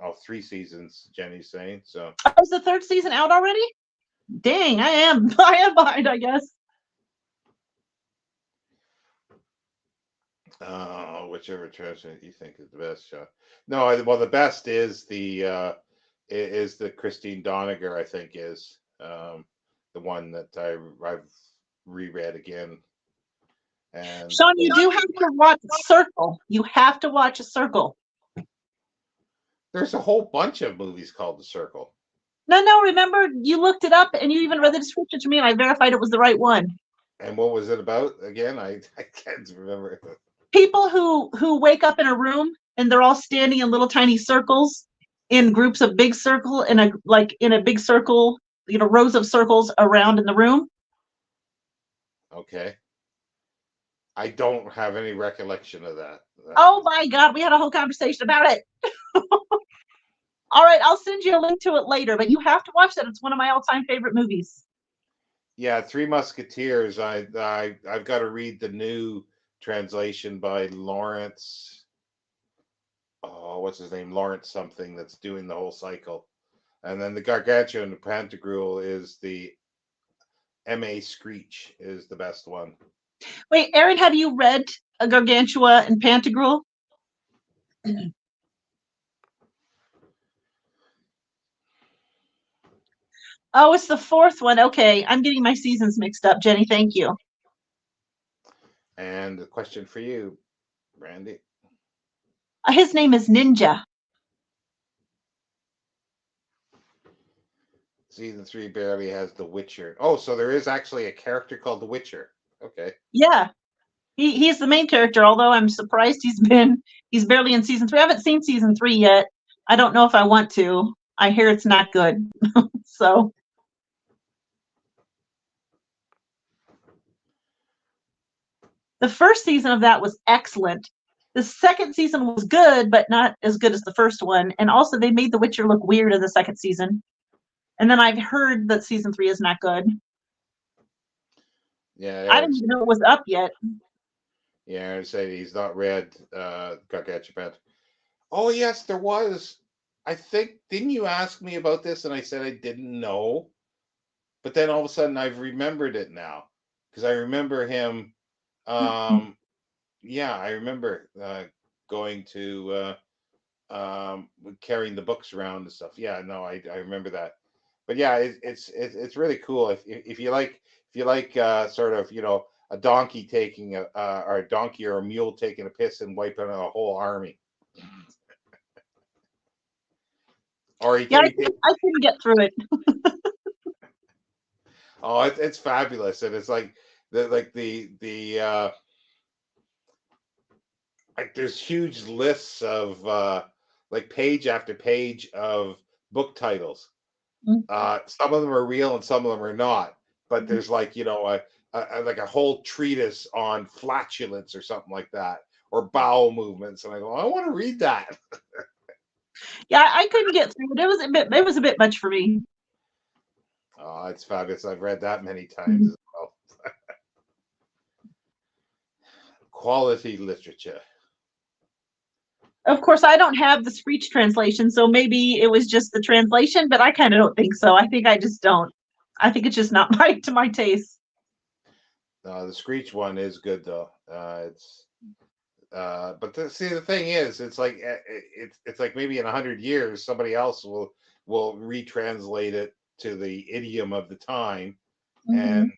oh, 3 seasons, Jenny's saying. So Oh, is the third season out already? Dang, I am I am behind, I guess. whichever translation you think is the best shot. No, well, the best is the Christine Doniger, I think, is the one that I've reread again. And Sean, you do have to watch Circle. You have to watch a Circle. there's a whole bunch of movies called The Circle. No, remember you looked it up and you even read the description to me and I verified it was the right one. And what was it about again? I can't remember. People who wake up in a room and they're all standing in little tiny circles in groups of big circle in a big circle, rows of circles around in the room. Okay. I don't have any recollection of that. Oh my God, we had a whole conversation about it. All right, I'll send you a link to it later, but you have to watch that. It's one of my all-time favorite movies. Yeah, Three Musketeers. I've got to read the new translation by Lawrence. Oh, what's his name? Lawrence something, that's doing the whole cycle. And then the Gargantua and the Pantagruel is the M.A. Screech is the best one. Wait, Erin, have you read a Gargantua and Pantagruel? Oh, it's the fourth one. Okay, I'm getting my seasons mixed up. Jenny, thank you. And the question for you, Brandy. His name is Ninja. Season 3 barely has The Witcher. Oh, so there is actually a character called The Witcher. Okay. Yeah, he's the main character. Although I'm surprised he's barely in season 3. I haven't seen season 3 yet. I don't know if I want to. I hear it's not good. So. The first season of that was excellent. The second season was good, but not as good as the first one. And also, they made The Witcher look weird in the second season. And then I've heard that season 3 is not good. Yeah, I didn't even know it was up yet. Yeah, Aaron said he's not read Gargantua. Oh yes, there was. I think, didn't you ask me about this and I said I didn't know? But then all of a sudden I've remembered it now because I remember him. Yeah, I remember going to carrying the books around and stuff. Yeah, no, I remember that. But yeah, it's really cool if you like sort of a donkey taking or a donkey or a mule taking a piss and wiping out a whole army. Or I couldn't get through it. Oh, it's fabulous, and it's like there's huge lists of like page after page of book titles. Some of them are real and some of them are not. But there's like like a whole treatise on flatulence or something like that, or bowel movements, and I go, I want to read that. Yeah, I couldn't get through it. It was a bit much for me. Oh, it's fabulous. I've read that many times as well. Quality literature. Of course, I don't have the Screech translation, so maybe it was just the translation, but I kind of don't think so. I think I just don't. I think it's just not to my taste. The Screech one is good though. It's but see, the thing is, it's like it's like maybe in 100 years somebody else will retranslate it to the idiom of the time, and Mhm.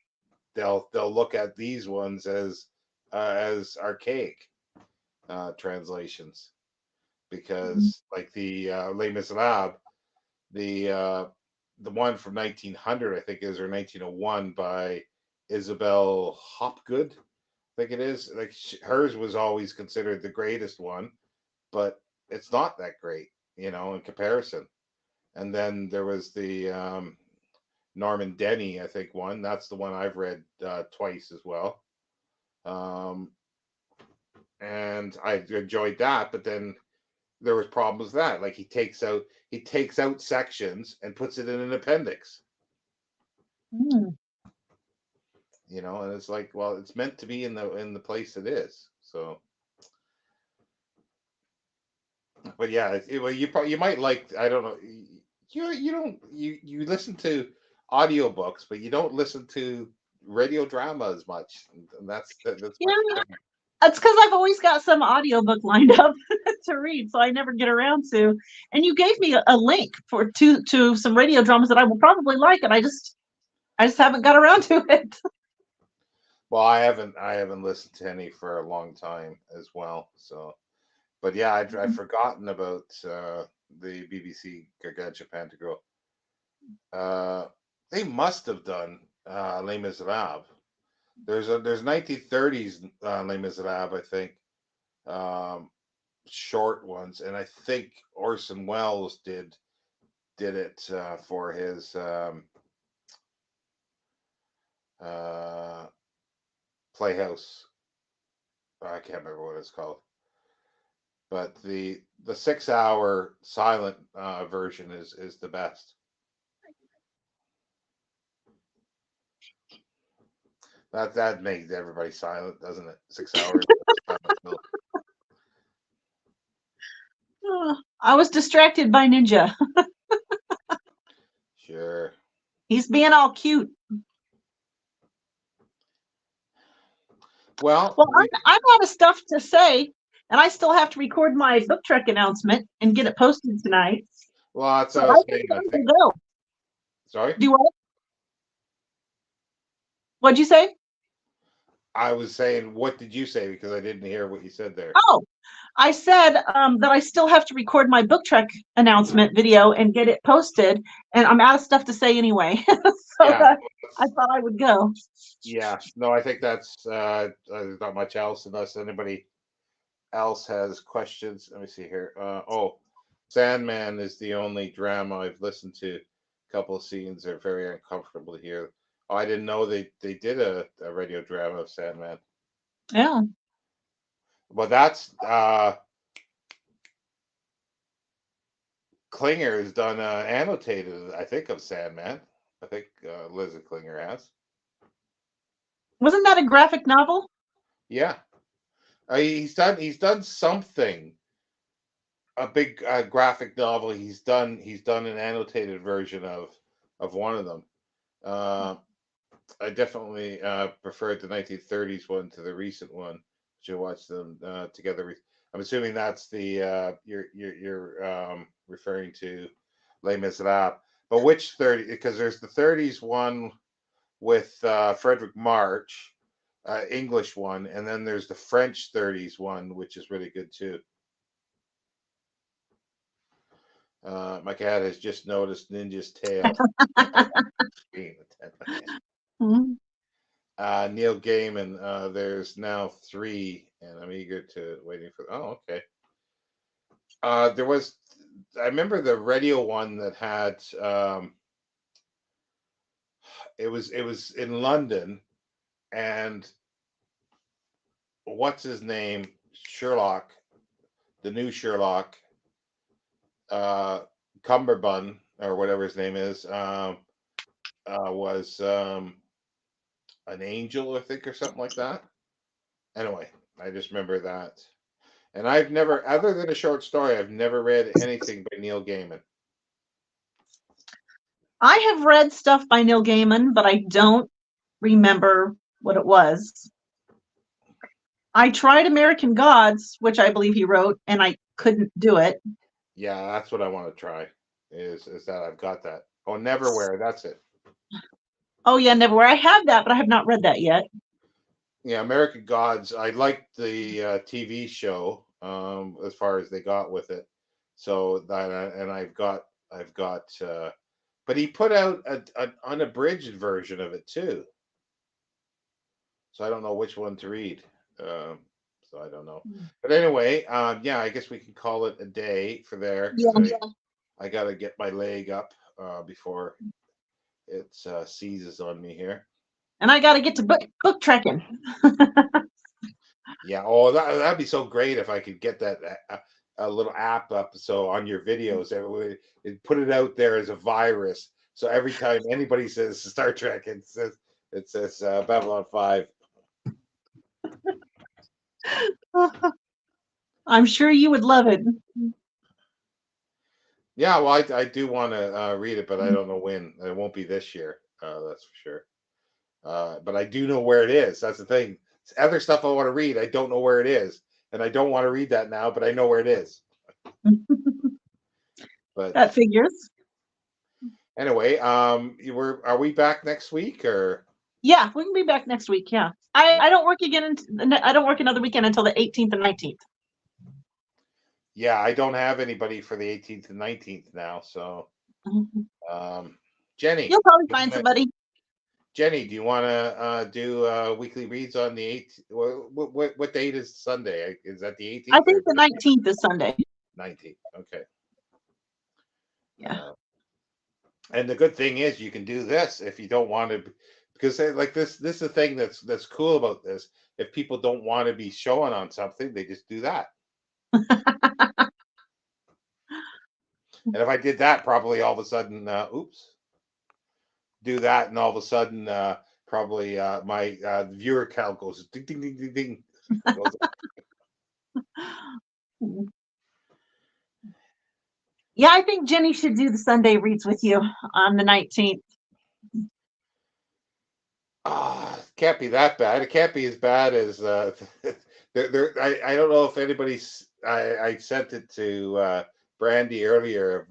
they'll look at these ones as archaic translations, Mhm. because like the Les Miserables, the uh, the one from 1900 I think is, or 1901, by Isabel Hopgood, I think it is. Like hers was always considered the greatest one, but it's not that great, in comparison. And then there was the Norman Denny, I think one. That's the one I've read twice as well. Um, and I enjoyed that, but then there was problems with that. Like he takes out sections and puts it in an appendix, Mm. and it's like, well, it's meant to be in the place it is. So, but yeah, well, you might like, I don't know, you listen to audiobooks, but you don't listen to radio drama as much, and that's my Yeah, thing. it's because I've always got some audiobook lined up to read, so I never get around to. And you gave me a link for to some radio dramas that I will probably like, and I just haven't got around to it. Well, I haven't listened to any for a long time as well. So, but yeah, I've forgotten about the BBC Gargantua Pantagruel. Uh, they must have done Les Miserables. There's 1930s Les Miserables, I think, um, short ones, and I think Orson Welles did it for his uh, Playhouse. I can't remember what it's called, but the 6 hour silent version is the best. That makes everybody silent, doesn't it? 6 hours of silent film. Oh, I was distracted by Ninja. Sure. He's being all cute. Well, Well, I'm out of stuff to say, and I still have to record my book trek announcement and get it posted tonight. that's So what I I was think saying. I time think. to go. Sorry, Do what? What'd you say? I was saying. What did you say? Because I didn't hear what you said there. Oh, I said that I still have to record my book trek announcement video and get it posted, and I'm out of stuff to say anyway. So Yeah. I thought I would go. Yeah. No, I think that's there's not much else unless anybody else has questions. Let me see here. Sandman is the only drama I've listened to. A couple of scenes are very uncomfortable here. Oh, I didn't know they did a radio drama of Sandman. Yeah. Well, that's Klinger has done annotated, I think, of Sandman. I think Liz Klinger has. Wasn't that a graphic novel? Yeah, he's done something, a big graphic novel. He's done an annotated version of one of them. Uh, I definitely preferred the 1930s one to the recent one. Should watch them together. I'm assuming that's the you're referring to Les Miserables. But which 30? Because there's the 30s one with Frederick March, English one, and then there's the French 30s one, which is really good too. My cat has just noticed Ninja's tail on the screen. Mhm. Neil Gaiman. There's now three, and I'm eager to waiting for. Oh, okay. There was. I remember the radio one that had. It was in London, and what's his name? Sherlock, the new Sherlock, uh, Cumberbund or whatever his name is, was an angel, I think, or something like that. Anyway, I just remember that. And I've never, other than a short story, I've never read anything by Neil Gaiman. I have read stuff by Neil Gaiman, but I don't remember what it was. I tried American Gods, which I believe he wrote, and I couldn't do it. Yeah, that's what I want to try. Is that I've got that? Oh, Neverwhere. That's it. Oh yeah, Neverwhere. I have that, but I have not read that yet. Yeah, American Gods. I liked the TV show as far as they got with it. So that and I've got. But he put out an unabridged version of it too. So I don't know which one to read. Um, so I don't know. But anyway, yeah, I guess we can call it a day for there because Yeah. I got to get my leg up before it seizes on me here. And I got to get to book trekking. Yeah. Oh, that'd be so great if I could get that a little app up so on your videos it put it out there as a virus. So every time anybody says Star Trek, it says Babylon 5. I'm sure you would love it. Yeah, well, I do want to read it, but I don't know when. It won't be this year. That's for sure. But I do know where it is. That's the thing. It's other stuff I want to read. I don't know where it is, and I don't want to read that now. But I know where it is. But That figures. anyway, are we back next week or? Yeah, we can be back next week. Yeah, I don't work again. I don't work another weekend until the 18th and 19th. Yeah, I don't have anybody for the 18th and 19th now. So, Jenny, You'll probably find somebody. Jenny, do you want to do weekly reads on the 8th? What date is Sunday? Is that the 18th? I think the 19th is Sunday. 19th. Okay. Yeah. And the good thing is you can do this if you don't want to, because like this is the thing that's cool about this. If people don't want to be showing on something, they just do that. And if I did that, probably all of a sudden, do that, and all of a sudden, probably my viewer count goes ding ding ding ding ding. Yeah, I think Jenny should do the Sunday reads with you on the 19th. Can't be that bad. It can't be as bad as I don't know if anybody's. I sent it to Brandy earlier.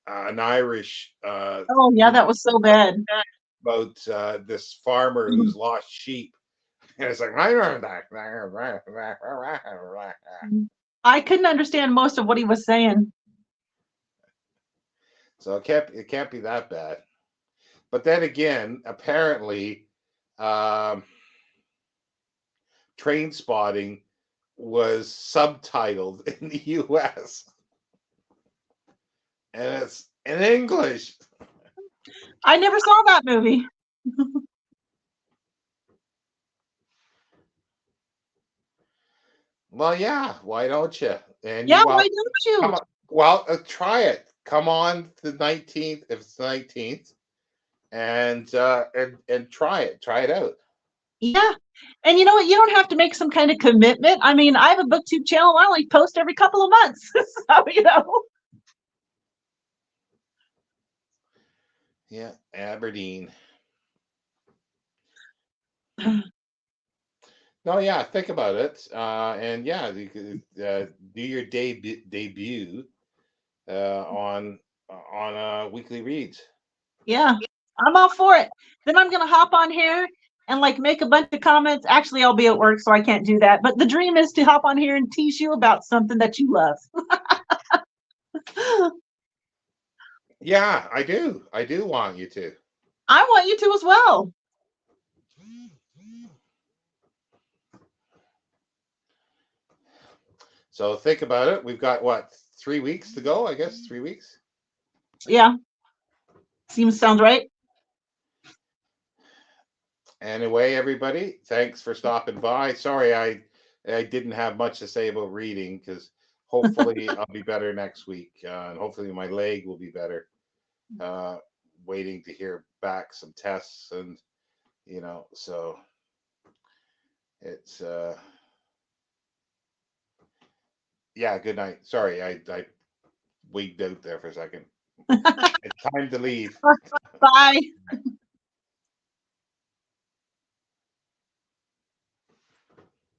An Irish. Oh yeah, that was so bad. About this farmer who's lost sheep, and it's like I remember that. I couldn't understand most of what he was saying. So it can't be that bad. But then again, apparently, Train Spotting was subtitled in the U.S. and it's in English. I never saw that movie. Well, yeah, why don't you? And Yeah, well, why don't you? come on, well, try it. Come on the 19th, if it's the 19th, and try it. Try it out. Yeah. And you know what? You don't have to make some kind of commitment. I mean, I have a booktube channel. I only post every couple of months. So, Yeah, Aberdeen. No, yeah, think about it. And yeah, you could do your debut on weekly reads. Yeah, I'm all for it. Then I'm gonna hop on here and like make a bunch of comments. Actually, I'll be at work, so I can't do that. But the dream is to hop on here and tease you about something that you love. Yeah, I do. I do want you to. I want you to as well. So think about it. We've got what, 3 weeks to go? I guess 3 weeks. Yeah, sounds right. Anyway, everybody, thanks for stopping by. Sorry, I didn't have much to say about reading because hopefully I'll be better next week, and hopefully my leg will be better. Waiting to hear back some tests, and so it's yeah. Good night. Sorry, I wigged out there for a second. It's time to leave. Bye.